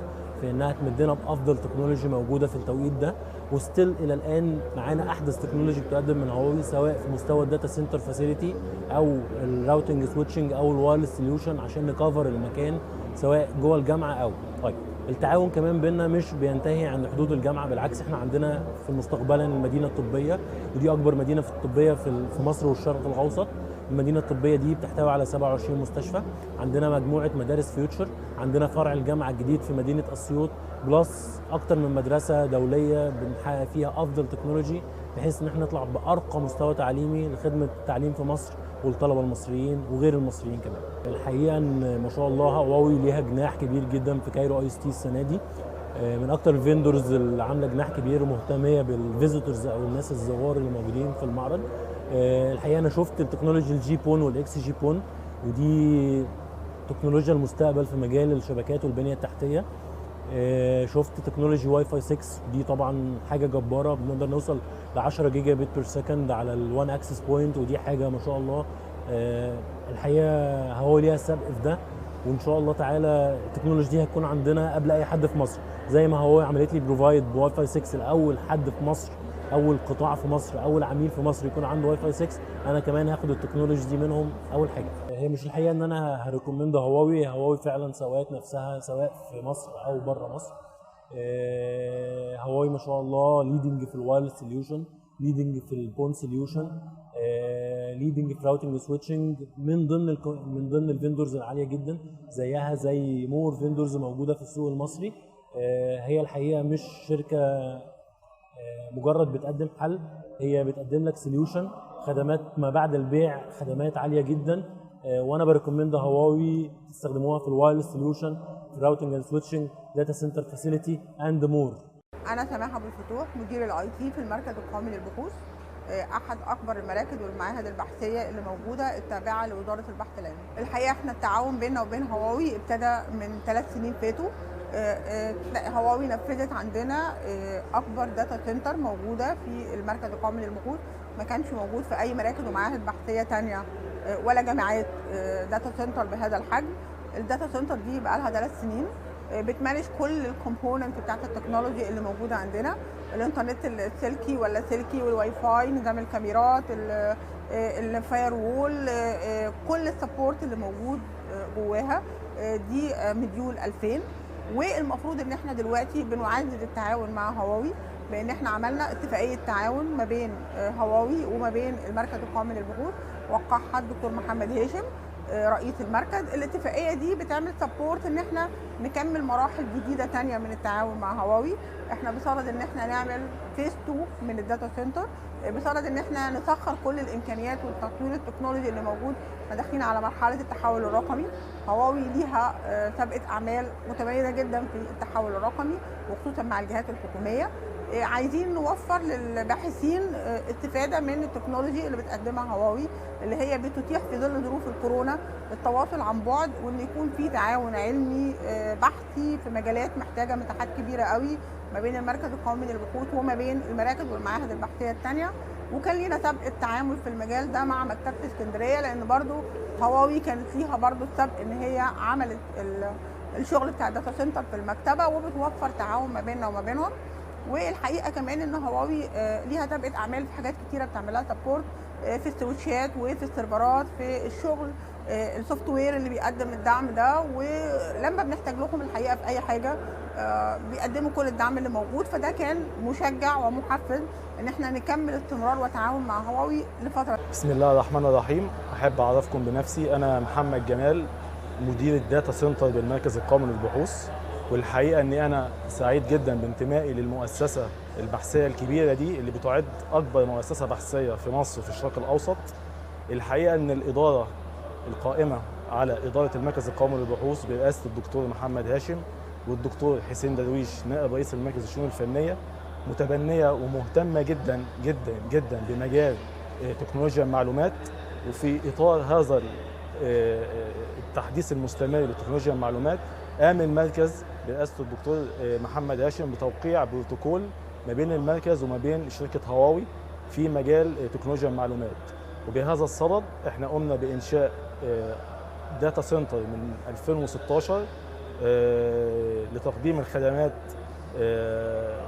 في انها تمدنا بافضل تكنولوجي موجوده في التوقيت ده، وستيل الى الان معانا احدث تكنولوجي بتقدم من هواوي، سواء في مستوى الداتا سنتر فاسيلتي او الراوتنج سويتشنج او الوايرلس سوليوشن عشان نكفر المكان سواء جوه الجامعه او طيب. التعاون كمان بيننا مش بينتهي عند حدود الجامعه، بالعكس احنا عندنا في مستقبلا المدينه الطبيه، ودي اكبر مدينه في الطبيه في مصر والشرق الاوسط. المدينه الطبيه دي بتحتوي على 27 مستشفى، عندنا مجموعه مدارس فيوتشر، عندنا فرع الجامعه الجديد في مدينه اسيوط، بلس اكتر من مدرسه دوليه بنحقق فيها افضل تكنولوجي بحيث ان احنا نطلع بارقى مستوى تعليمي لخدمه التعليم في مصر والطلبه المصريين وغير المصريين كمان. الحقيقه ان ما شاء الله هواوي ليها جناح كبير جدا في كايرو اي اس تي السنه دي، من اكتر الفيندورز اللي عامله جناح كبير ومهتميه بالفيزيتورز او الناس الزوار اللي موجودين في المعرض. الحقيقه انا شفت التكنولوجي الجي بون والاكس جي بون، ودي تكنولوجيا المستقبل في مجال الشبكات والبنيه التحتيه. شفت تكنولوجي واي فاي 6، دي طبعا حاجه جباره، بنقدر نوصل ل 10 جيجا بت بير سكند على الوان اكسس بوينت، ودي حاجه ما شاء الله الحقيقه هواوي ليها السبق في ده، وان شاء الله تعالى التكنولوجيا دي هتكون عندنا قبل اي حد في مصر. زي ما هواوي عملت لي بروفايد بواي فاي 6 لاول حد في مصر، اول قطاع في مصر، اول عميل في مصر يكون عنده واي فاي 6، انا كمان هاخد التكنولوجي دي منهم اول حاجه. هي مش الحقيقه ان انا هريكومند هواوي، هواوي فعلا سوقت نفسها سواء في مصر او بره مصر. هواوي ما شاء الله ليدنج في الوايرلس سوليوشن، ليدنج في البون سوليوشن، ليدنج في راوتنج وسويتشنج، من ضمن الفيندورز العاليه جدا، زيها زي مور فيندورز موجوده في السوق المصري. هي الحقيقه مش شركه مجرد بتقدم حل، هي بتقدم لك سوليوشن، خدمات ما بعد البيع، خدمات عاليه جدا. وانا بريكومند هواوي تستخدموها في الوايرلس سوليوشن، في الراوتنج اند سويتشنج، داتا سنتر فاسيلتي اند مور. انا سماح ابو الفتوح، مدير الاي تي في المركز القومي للبحوث، احد اكبر المراكز والمعاهد البحثيه اللي موجوده التابعه لوزاره البحث العلمي. الحقيقه احنا التعاون بيننا وبين هواوي ابتدى من 3 سنين فاتوا. هواوي نفذت عندنا اكبر داتا سنتر موجوده في المركز القومي للبحوث، ما كانش موجود في اي مراكز ومعاهد بحثيه ثانيه ولا جامعات داتا سنتر بهذا الحجم. الداتا سنتر دي بقى لها 3 سنين، بتمانج كل الكومبوننت بتاعت التكنولوجي اللي موجوده عندنا، الانترنت السلكي ولا سلكي، والواي فاي، نظام الكاميرات، الفاير وول، كل السبورت اللي موجود جواها دي مديول 2000. والمفروض ان احنا دلوقتي بنعزز التعاون مع هواوي، بان احنا عملنا اتفاقيه تعاون ما بين هواوي وما بين المركز القومي للبحوث، وقعها الدكتور محمد هاشم رئيس المركز. الاتفاقيه دي بتعمل سبورت ان احنا نكمل مراحل جديده ثانيه من التعاون مع هواوي. احنا بصدد ان احنا نعمل فيز 2 من الداتا سنتر، بصدد ان احنا نسخر كل الامكانيات والتطوير التكنولوجي اللي موجود. احنا داخلين على مرحله التحول الرقمي. هواوي ليها سابقه اعمال متميزه جدا في التحول الرقمي، وخصوصا مع الجهات الحكوميه. عايزين نوفر للباحثين استفاده من التكنولوجي اللي بتقدمها هواوي، اللي هي بتتيح في ظل ظروف الكورونا التواصل عن بعد، وان يكون في تعاون علمي بحثي في مجالات محتاجه مساحات كبيره قوي ما بين المركز القومي للبحوث وما بين المراكز والمعاهد البحثيه الثانيه. وكان لينا سبق التعامل في المجال ده مع مكتبه اسكندريه، لان برضو هواوي كانت ليها برضو السبق ان هي عملت الشغل بتاع الداتا سنتر في المكتبه، وبتوفر تعاون ما بيننا وما بينهم. والحقيقه كمان ان هواوي ليها سابقه اعمال في حاجات كتيره بتعملها سبورت، في السويتشات وفي السيرفرات، في الشغل السوفت وير اللي بيقدم الدعم ده. ولما بنحتاج لهم الحقيقه في اي حاجه بيقدموا كل الدعم اللي موجود. فده كان مشجع ومحفز ان احنا نكمل استمرار وتعاون مع هواوي لفتره. بسم الله الرحمن الرحيم. احب اعرفكم بنفسي، انا محمد جمال، مدير الداتا سنتر بالمركز القومي للبحوث. والحقيقه اني انا سعيد جدا بانتمائي للمؤسسه البحثيه الكبيره دي، اللي بتعد اكبر مؤسسه بحثيه في مصر في الشرق الاوسط. الحقيقه ان الاداره القائمه على اداره المركز القومي للبحوث برئاسه الدكتور محمد هاشم والدكتور حسين درويش نائب رئيس المركز الشؤون الفنيه متبنيه ومهتمه جدا جدا جدا بمجال تكنولوجيا المعلومات. وفي اطار هذا التحديث المستمر لتكنولوجيا المعلومات، قام المركز برئاسه الدكتور محمد هاشم بتوقيع بروتوكول ما بين المركز وما بين شركه هواوي في مجال تكنولوجيا المعلومات. وبهذا الصدد احنا قمنا بانشاء داتا سنتر من 2016 لتقديم الخدمات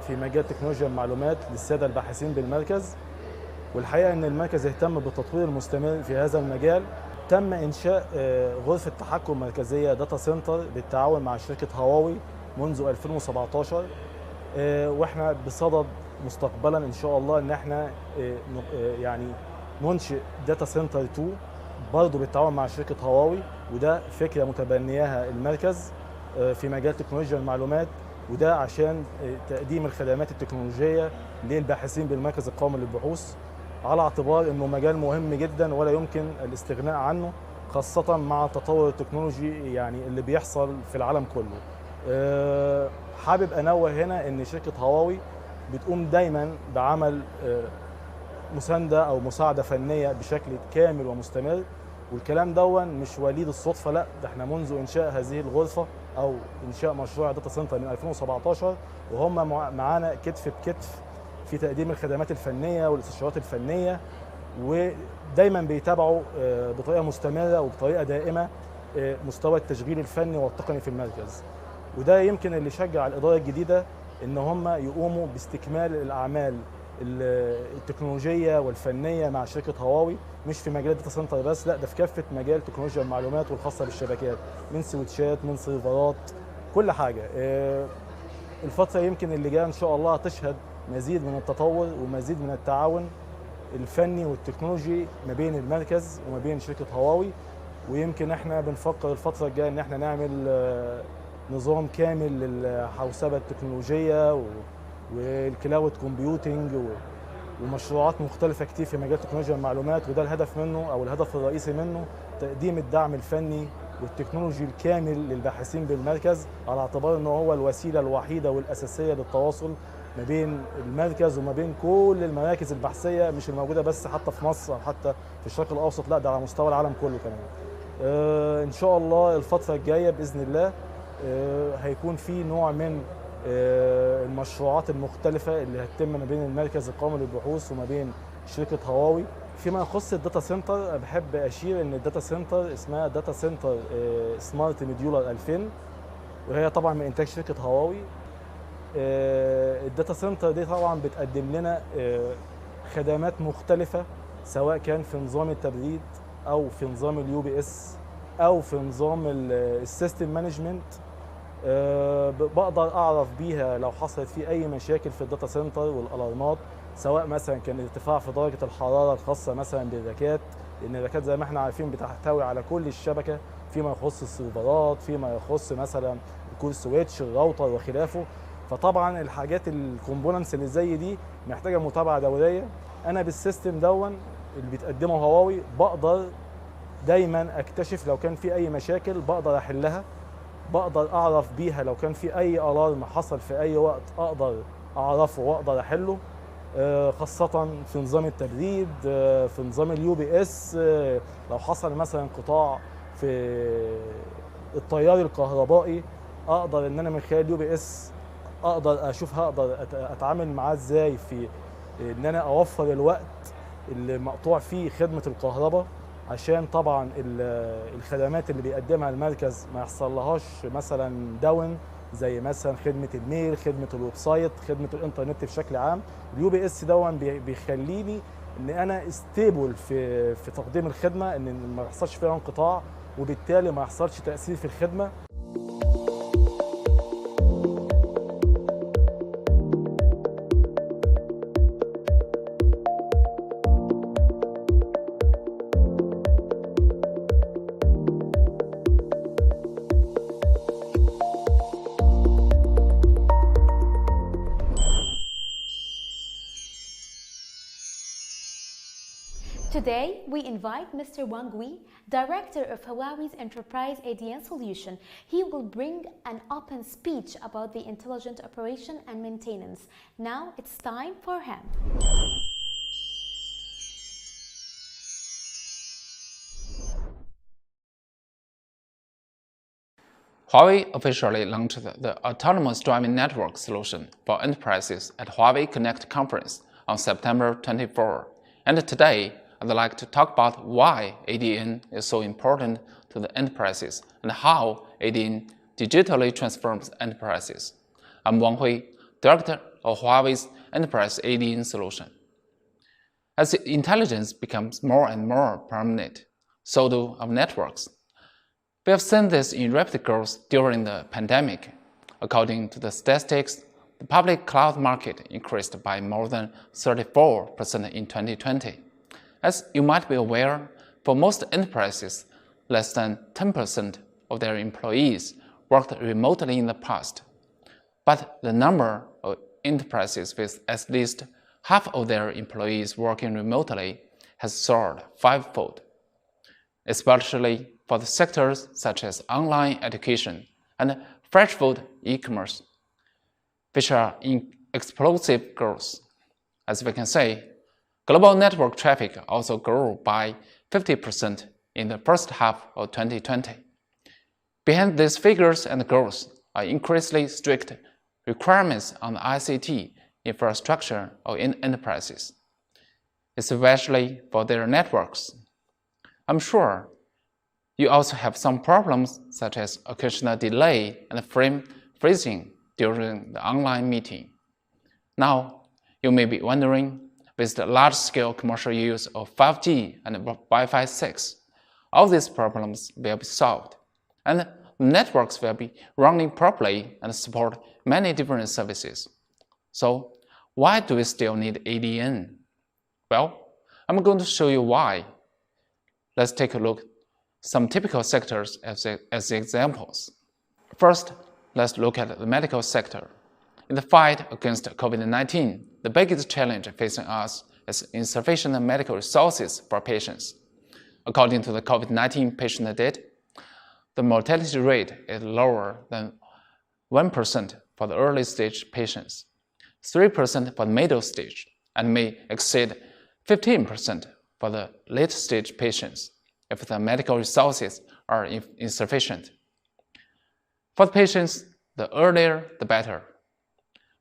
في مجال تكنولوجيا المعلومات للساده الباحثين بالمركز. والحقيقه ان المركز اهتم بالتطوير المستمر في هذا المجال. تم انشاء غرفه تحكم مركزيه داتا سنتر بالتعاون مع شركه هواوي منذ 2017، واحنا بصدد مستقبلا ان شاء الله ان احنا يعني ننشئ داتا سنتر 2 برضه بالتعاون مع شركه هواوي. وده فكره متبنياها المركز في مجال تكنولوجيا المعلومات، وده عشان تقديم الخدمات التكنولوجيه للباحثين بالمركز القومي للبحوث، على اعتبار انه مجال مهم جدا ولا يمكن الاستغناء عنه، خاصه مع التطور التكنولوجي يعني اللي بيحصل في العالم كله. حابب انوه هنا ان شركه هواوي بتقوم دايما بعمل مسانده او مساعده فنيه بشكل كامل ومستمر. والكلام دون مش وليد الصدفه، لا ده احنا منذ انشاء هذه الغرفه او انشاء مشروع داتا سنتر من 2017 وهم معانا كتف بكتف في تقديم الخدمات الفنيه والاستشارات الفنيه. ودي دايما بيتابعوا بطريقه مستمره وبطريقه دائمه مستوى التشغيل الفني والتقني في المركز. وده يمكن اللي شجع الاداره الجديده ان هم يقوموا باستكمال الاعمال التكنولوجيه والفنيه مع شركه هواوي، مش في مجال الداتا سنتر بس، لا ده في كافه مجال تكنولوجيا المعلومات والخاصه بالشبكات، من سويتشات من سيرفرات كل حاجه. الفتره يمكن اللي جايه ان شاء الله هتشهد مزيد من التطور ومزيد من التعاون الفني والتكنولوجي ما بين المركز وما بين شركه هواوي. ويمكن احنا بنفكر الفتره الجايه ان احنا نعمل نظام كامل للحوسبه التكنولوجيه والكلاود كومبيوتنج ومشروعات مختلفه كتير في مجال تكنولوجيا المعلومات، وده الهدف منه او الهدف الرئيسي منه تقديم الدعم الفني والتكنولوجي الكامل للباحثين بالمركز، على اعتبار انه هو الوسيله الوحيده والاساسيه للتواصل ما بين المركز وما بين كل المراكز البحثيه، مش الموجوده بس حتى في مصر او حتى في الشرق الاوسط، لا ده على مستوى العالم كله كمان. ان شاء الله الفتره الجايه باذن الله هيكون في نوع من المشروعات المختلفه اللي هتتم ما بين المركز القومي للبحوث وما بين شركه هواوي. فيما يخص الداتا سنتر بحب اشير ان الداتا سنتر اسمها داتا سنتر سمارت موديولار 2000، وهي طبعا من انتاج شركه هواوي. الداتا سنتر دي طبعا بتقدم لنا خدمات مختلفه، سواء كان في نظام التبريد او في نظام اليو بي اس او في نظام السيستم مانجمنت. بقدر اعرف بيها لو حصلت في اي مشاكل في الداتا سنتر والالارمات، سواء مثلا كان ارتفاع في درجه الحراره الخاصه مثلا بالراكات، لان الراكات زي ما احنا عارفين بتحتوي على كل الشبكه فيما يخص السيرفرات، فيما يخص مثلا الكول سويتش الراوتر وخلافه. فطبعا الحاجات الكومبوننتس اللي زي دي محتاجه متابعه دوريه. انا بالسيستم دون اللي بتقدمه هواوي بقدر دايما اكتشف لو كان في اي مشاكل، بقدر احلها، بقدر اعرف بيها لو كان في اي الارم حصل في اي وقت اقدر اعرفه واقدر احله، خاصة في نظام التبريد، في نظام اليو بي اس. لو حصل مثلا انقطاع في التيار الكهربائي اقدر ان انا من خلال اليو بي اس اقدر اشوف هقدر اتعامل معاه ازاي في ان انا اوفر الوقت اللي مقطوع فيه خدمة الكهرباء، عشان طبعا الخدمات اللي بيقدمها المركز ما يحصلهاش مثلا داون، زي مثلا خدمه الميل، خدمه الويب سايت، خدمه الانترنت بشكل عام. اليو بي اس دون بيخليني ان انا استيبل في تقديم الخدمه، ان ما يحصلش فيها انقطاع وبالتالي ما يحصلش تاثير في الخدمه. Today, we invite Mr. Wang Gui, Director of Huawei's Enterprise ADN Solution. He will bring an open speech about the intelligent operation and maintenance. Now it's time for him. Huawei officially launched the Autonomous Driving Network solution for enterprises at Huawei Connect conference on September 24. And today, I'd like to talk about why ADN is so important to the enterprises and how ADN digitally transforms enterprises. I'm Wang Hui, Director of Huawei's Enterprise ADN solution. As intelligence becomes more and more permanent, so do our networks. We have seen this in rapid growth during the pandemic. According to the statistics, the public cloud market increased by more than 34% in 2020. As you might be aware, for most enterprises, less than 10% of their employees worked remotely in the past. But the number of enterprises with at least half of their employees working remotely has soared fivefold, especially for the sectors such as online education and fresh food e-commerce, which are in explosive growth. As we can say, global network traffic also grew by 50% in the first half of 2020. Behind these figures and growth are increasingly strict requirements on the ICT infrastructure of enterprises. especially for their networks. I'm sure you also have some problems such as occasional delay and frame freezing during the online meeting. Now, you may be wondering, with the large-scale commercial use of 5G and Wi-Fi 6, all these problems will be solved, and the networks will be running properly and support many different services. So, why do we still need ADN? Well, I'm going to show you why. Let's take a look at some typical sectors as examples. First, let's look at the medical sector. In the fight against COVID-19, the biggest challenge facing us is insufficient medical resources for patients. According to the COVID-19 patient data, the mortality rate is lower than 1% for the early stage patients, 3% for the middle stage, and may exceed 15% for the late stage patients if the medical resources are insufficient. For the patients, the earlier the better.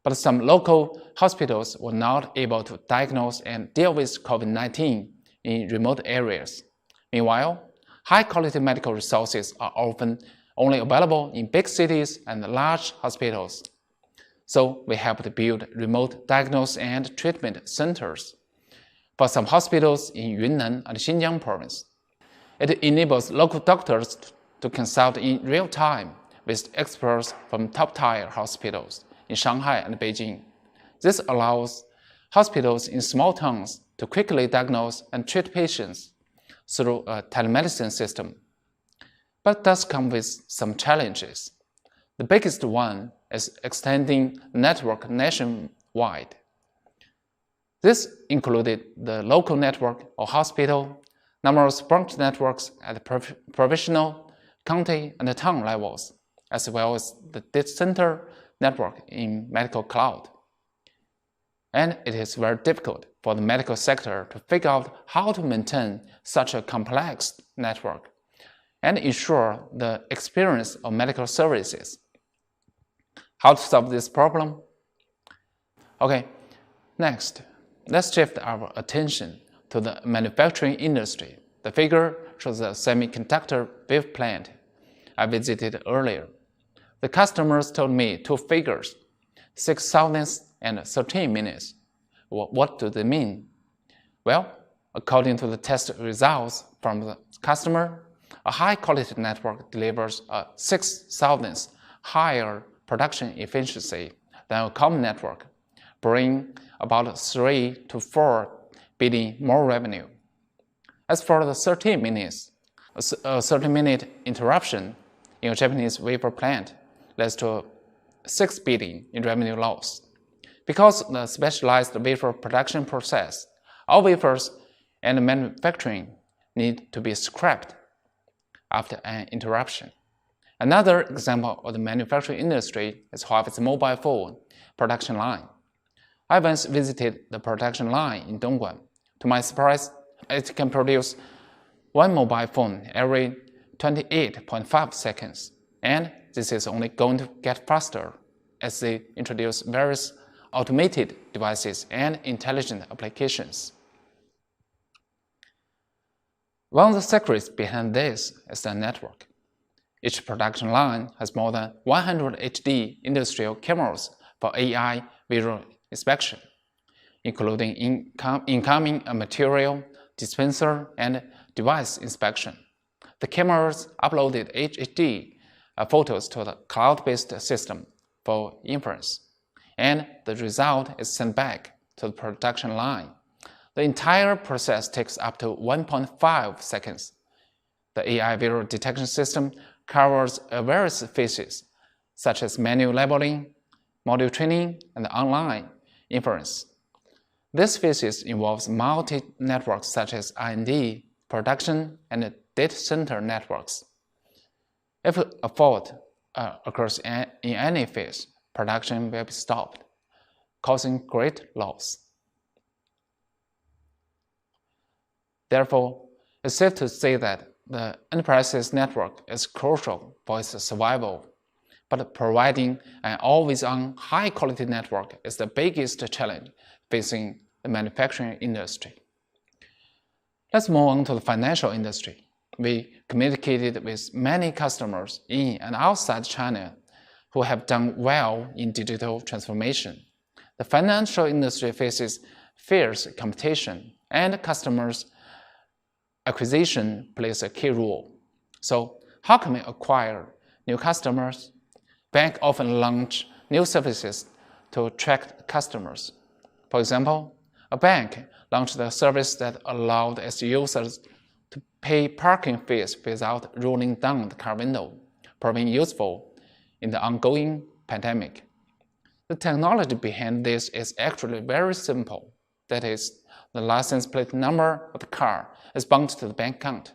But some local hospitals were not able to diagnose and deal with COVID-19 in remote areas. Meanwhile, high-quality medical resources are often only available in big cities and large hospitals. So we helped build remote diagnosis and treatment centers for some hospitals in Yunnan and Xinjiang province. It enables local doctors to consult in real time with experts from top-tier hospitals in Shanghai and Beijing. This allows hospitals in small towns to quickly diagnose and treat patients through a telemedicine system. But it does come with some challenges. The biggest one is extending the network nationwide. This included the local network or hospital, numerous branch networks at provincial, county, and town levels, as well as the data center network in medical cloud. And it is very difficult for the medical sector to figure out how to maintain such a complex network and ensure the experience of medical services. How to solve this problem? Okay, next, let's shift our attention to the manufacturing industry. The figure shows the semiconductor wave plant I visited earlier. The customers told me two figures, 6 thousandths and 13 minutes. What do they mean? Well, according to the test results from the customer, a high-quality network delivers a 6 thousandths higher production efficiency than a common network, bringing about 3 to 4 billion more revenue. As for the 13 minutes, a 30-minute interruption in a Japanese wafer plant leads to 6 billion in revenue loss. Because the specialized wafer production process, all wafers and manufacturing need to be scrapped after an interruption. Another example of the manufacturing industry is Huawei's mobile phone production line. I once visited the production line in Dongguan. To my surprise, it can produce one mobile phone every 28.5 seconds, and this is only going to get faster as they introduce various automated devices and intelligent applications. One of the secrets behind this is the network. Each production line has more than 100 HD industrial cameras for AI visual inspection, including incoming material, dispenser, and device inspection. The cameras uploaded HD photos to the cloud-based system for inference, and the result is sent back to the production line. The entire process takes up to 1.5 seconds. The AI visual detection system covers various phases, such as manual labeling, module training, and online inference. These phases involve multi-networks such as R&D, production, and data center networks. If a fault occurs in any phase, production will be stopped, causing great loss. Therefore, it's safe to say that the enterprise's network is crucial for its survival, but providing an always-on, high-quality network is the biggest challenge facing the manufacturing industry. Let's move on to the financial industry. We communicated with many customers in and outside China who have done well in digital transformation. The financial industry faces fierce competition, and customers' acquisition plays a key role. So, how can we acquire new customers? Banks often launch new services to attract customers. For example, a bank launched a service that allowed its users to pay parking fees without rolling down the car window, proving useful in the ongoing pandemic. The technology behind this is actually very simple. That is, the license plate number of the car is bound to the bank account.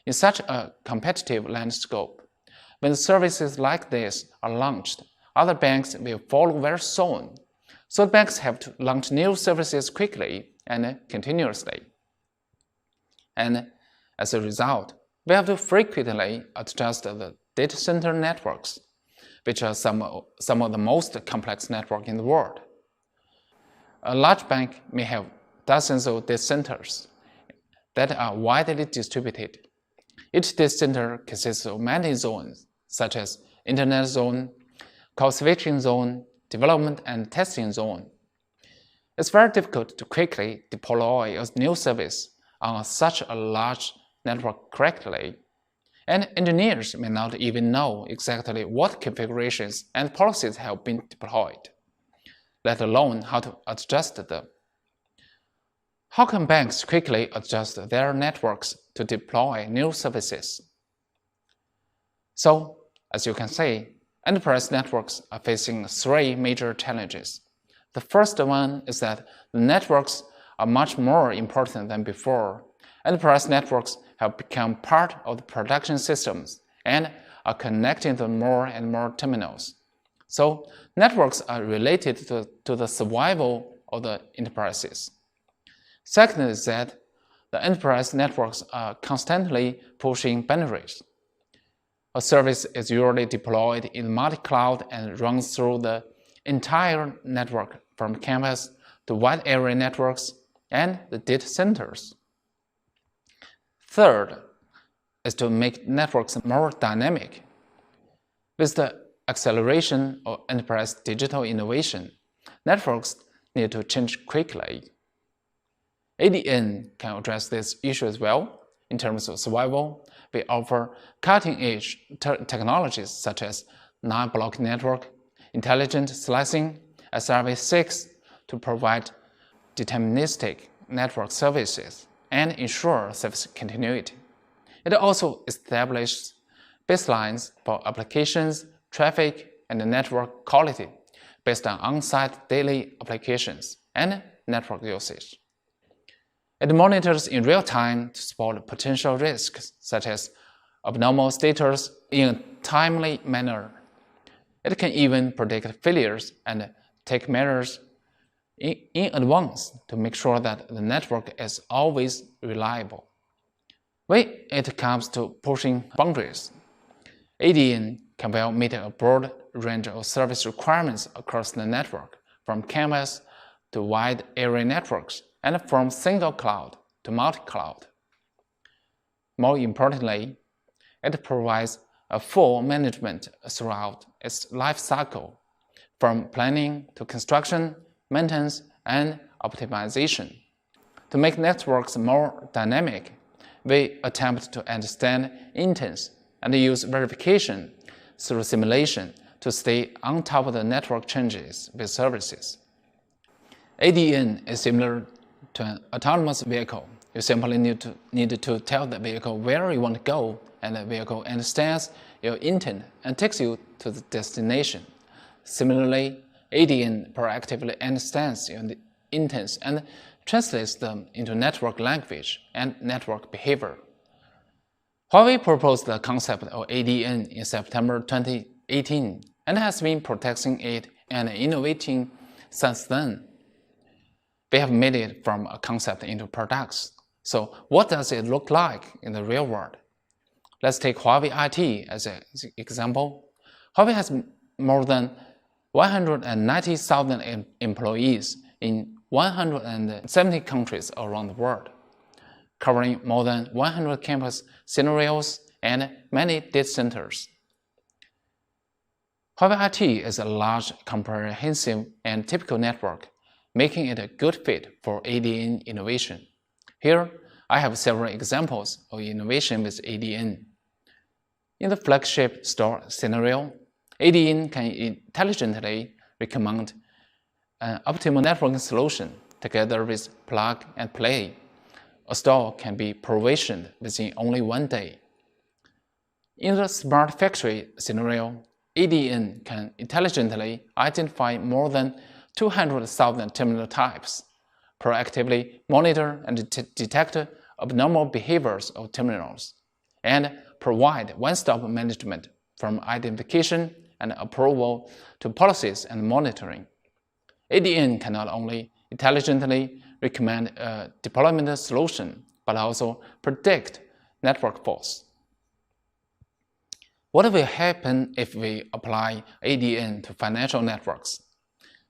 In such a competitive landscape, when services like this are launched, other banks will follow very soon. So banks have to launch new services quickly and continuously. And as a result, we have to frequently adjust the data center networks, which are some of the most complex networks in the world. A large bank may have dozens of data centers that are widely distributed. Each data center consists of many zones, such as Internet zone, call switching zone, development and testing zone. It's very difficult to quickly deploy a new service on such a large network correctly, and engineers may not even know exactly what configurations and policies have been deployed, let alone how to adjust them. How can banks quickly adjust their networks to deploy new services? So, as you can see, enterprise networks are facing three major challenges. The first one is that the networks are much more important than before. Enterprise networks have become part of the production systems and are connecting to more and more terminals. So, networks are related to the survival of the enterprises. Second is that the enterprise networks are constantly pushing boundaries. A service is usually deployed in multi-cloud and runs through the entire network from campus to wide area networks and the data centers. Third is to make networks more dynamic. With the acceleration of enterprise digital innovation, networks need to change quickly. ADN can address this issue as well. In terms of survival, we offer cutting-edge technologies such as non-block network, intelligent slicing, SRv6 to provide deterministic network services and ensure service continuity. It also establishes baselines for applications, traffic, and network quality based on on-site daily applications and network usage. It monitors in real time to spot potential risks, such as abnormal status, in a timely manner. It can even predict failures and take measures in advance to make sure that the network is always reliable. When it comes to pushing boundaries, ADN can well meet a broad range of service requirements across the network, from campus to wide area networks, and from single cloud to multi-cloud. More importantly, it provides a full management throughout its life cycle, from planning to construction, maintenance, and optimization. To make networks more dynamic, we attempt to understand intents and use verification through simulation to stay on top of the network changes with services. ADN is similar to an autonomous vehicle. You simply need to tell the vehicle where you want to go, and the vehicle understands your intent and takes you to the destination. Similarly, ADN proactively understands your intents and translates them into network language and network behavior. Huawei proposed the concept of ADN in September 2018 and has been protecting it and innovating since then. We have made it from a concept into products. So what does it look like in the real world? Let's take Huawei IT as an example. Huawei has more than 190,000 employees in 170 countries around the world. covering more than 100 campus scenarios and many data centers. Huawei IT is a large, comprehensive, and typical network, making it a good fit for ADN innovation. Here, I have several examples of innovation with ADN. In the flagship store scenario, ADN can intelligently recommend an optimal networking solution together with plug and play. A store can be provisioned within only 1 day. In the smart factory scenario, ADN can intelligently identify more than 200,000 terminal types, proactively monitor and detect abnormal behaviors of terminals, and provide one-stop management from identification and approval to policies and monitoring. ADN can not only intelligently recommend a deployment solution, but also predict network faults. What will happen if we apply ADN to financial networks?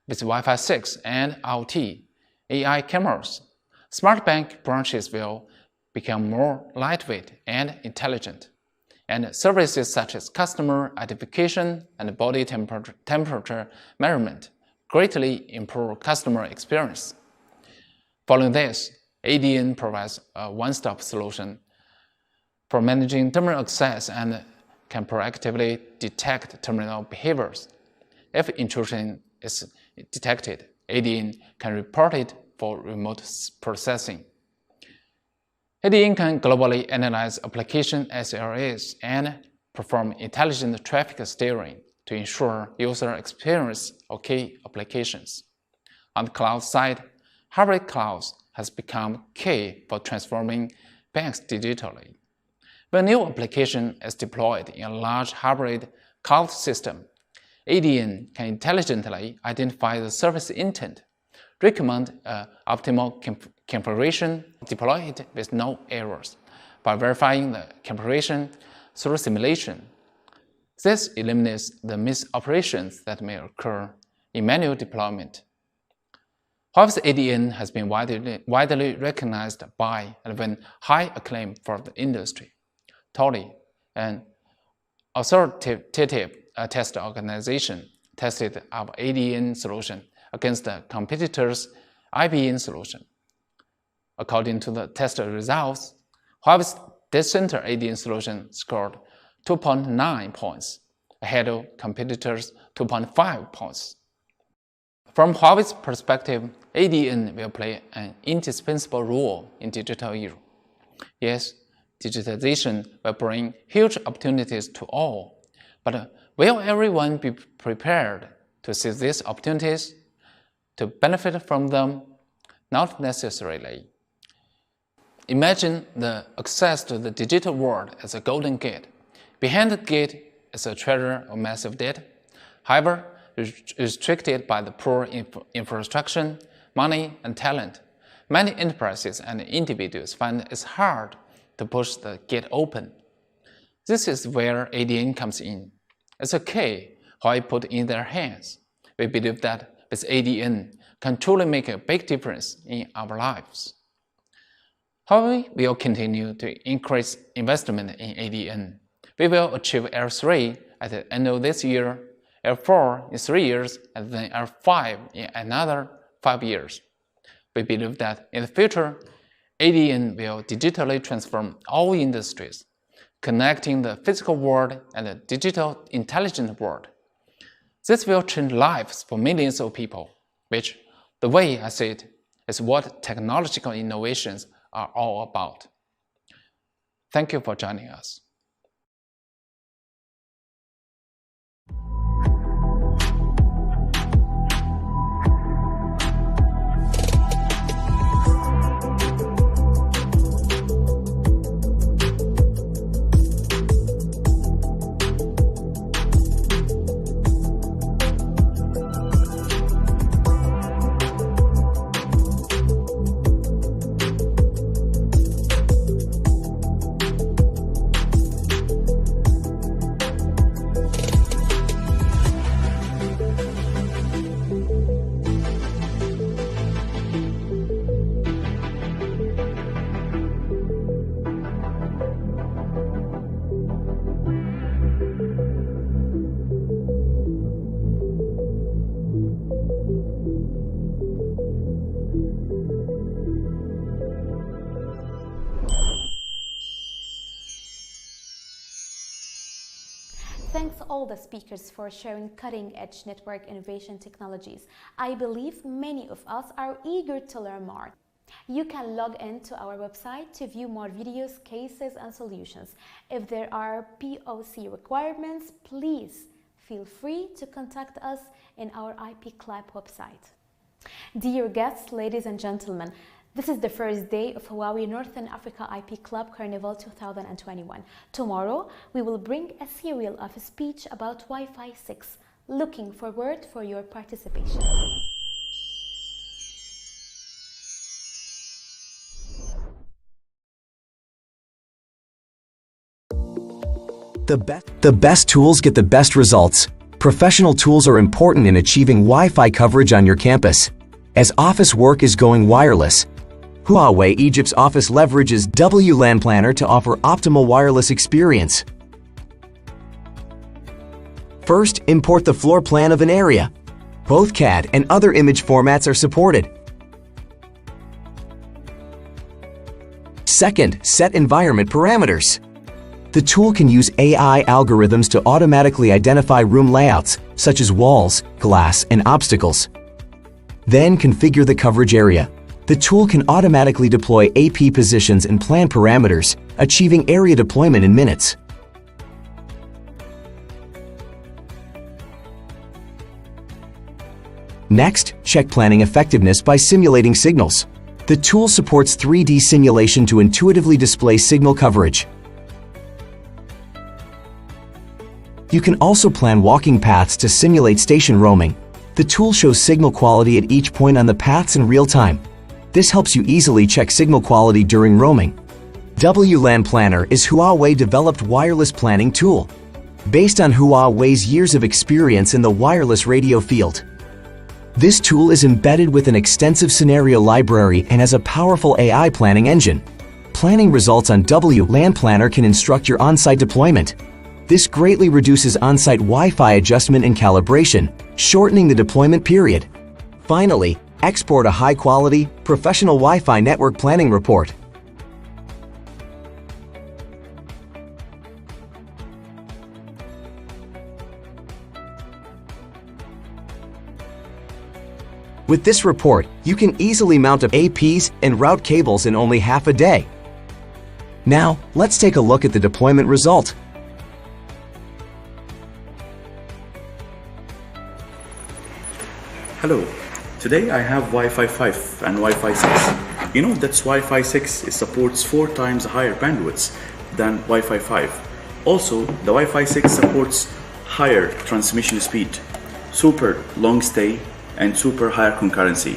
With Wi-Fi 6 and IoT, AI cameras, smart bank branches will become more lightweight and intelligent, and services such as customer identification and body temperature measurement greatly improve customer experience. Following this, ADN provides a one-stop solution for managing terminal access and can proactively detect terminal behaviors. If intrusion is detected, ADN can report it for remote processing. ADN can globally analyze application SLAs and perform intelligent traffic steering to ensure user experience of key applications. On the cloud side, hybrid clouds has become key for transforming banks digitally. When a new application is deployed in a large hybrid cloud system, ADN can intelligently identify the service intent, recommend an optimal configuration, deploy it with no errors by verifying the configuration through simulation. This eliminates the misoperations that may occur in manual deployment. Huawei's ADN has been widely recognized by and won high acclaim for the industry. TOLI, an authoritative test organization, tested our ADN solution against the competitor's IBN solution. According to the test results, Huawei's data center ADN solution scored 2.9 points, ahead of competitors' 2.5 points. From Huawei's perspective, ADN will play an indispensable role in digital era. Yes, digitization will bring huge opportunities to all, but will everyone be prepared to seize these opportunities, to benefit from them? Not necessarily. Imagine the access to the digital world as a golden gate. Behind the gate is a treasure of massive data. However, restricted by the poor infrastructure, money, and talent, many enterprises and individuals find it hard to push the gate open. This is where ADN comes in. It's a key Huawei put in their hands. We believe that with ADN can truly make a big difference in our lives. Huawei will continue to increase investment in ADN. We will achieve L3 at the end of this year, L4 in 3 years, and then L5 in another 5 years. We believe that in the future, ADN will digitally transform all industries, connecting the physical world and the digital intelligent world. This will change lives for millions of people, which, the way I see it, is what technological innovations are all about. Thank you for joining us. Thanks all the speakers for sharing cutting-edge network innovation technologies. I believe many of us are eager to learn more. You can log in to our website to view more videos, cases, and solutions. If there are POC requirements, please feel free to contact us in our IP Club website. Dear guests, ladies and gentlemen, this is the first day of Huawei Northern Africa IP Club Carnival 2021. Tomorrow, we will bring a serial of a speech about Wi-Fi 6. Looking forward for your participation. The best tools get the best results. Professional tools are important in achieving Wi-Fi coverage on your campus. As office work is going wireless, Huawei Egypt's office leverages WLAN Planner to offer optimal wireless experience. First, import the floor plan of an area. Both CAD and other image formats are supported. Second, set environment parameters. The tool can use AI algorithms to automatically identify room layouts, such as walls, glass, and obstacles. Then configure the coverage area. The tool can automatically deploy AP positions and plan parameters, achieving area deployment in minutes. Next, check planning effectiveness by simulating signals. The tool supports 3D simulation to intuitively display signal coverage. You can also plan walking paths to simulate station roaming. The tool shows signal quality at each point on the paths in real time. This helps you easily check signal quality during roaming. WLAN Planner is Huawei-developed wireless planning tool, based on Huawei's years of experience in the wireless radio field. This tool is embedded with an extensive scenario library and has a powerful AI planning engine. Planning results on WLAN Planner can instruct your on-site deployment. This greatly reduces on-site Wi-Fi adjustment and calibration, shortening the deployment period. Finally, export a high-quality, professional Wi-Fi network planning report. With this report, you can easily mount up APs and route cables in only half a day. Now, let's take a look at the deployment result. Hello, today I have Wi-Fi 5 and Wi-Fi 6. You know that Wi-Fi 6 supports 4 times higher bandwidth than Wi-Fi 5. Also, the Wi-Fi 6 supports higher transmission speed, super long stay, and super higher concurrency.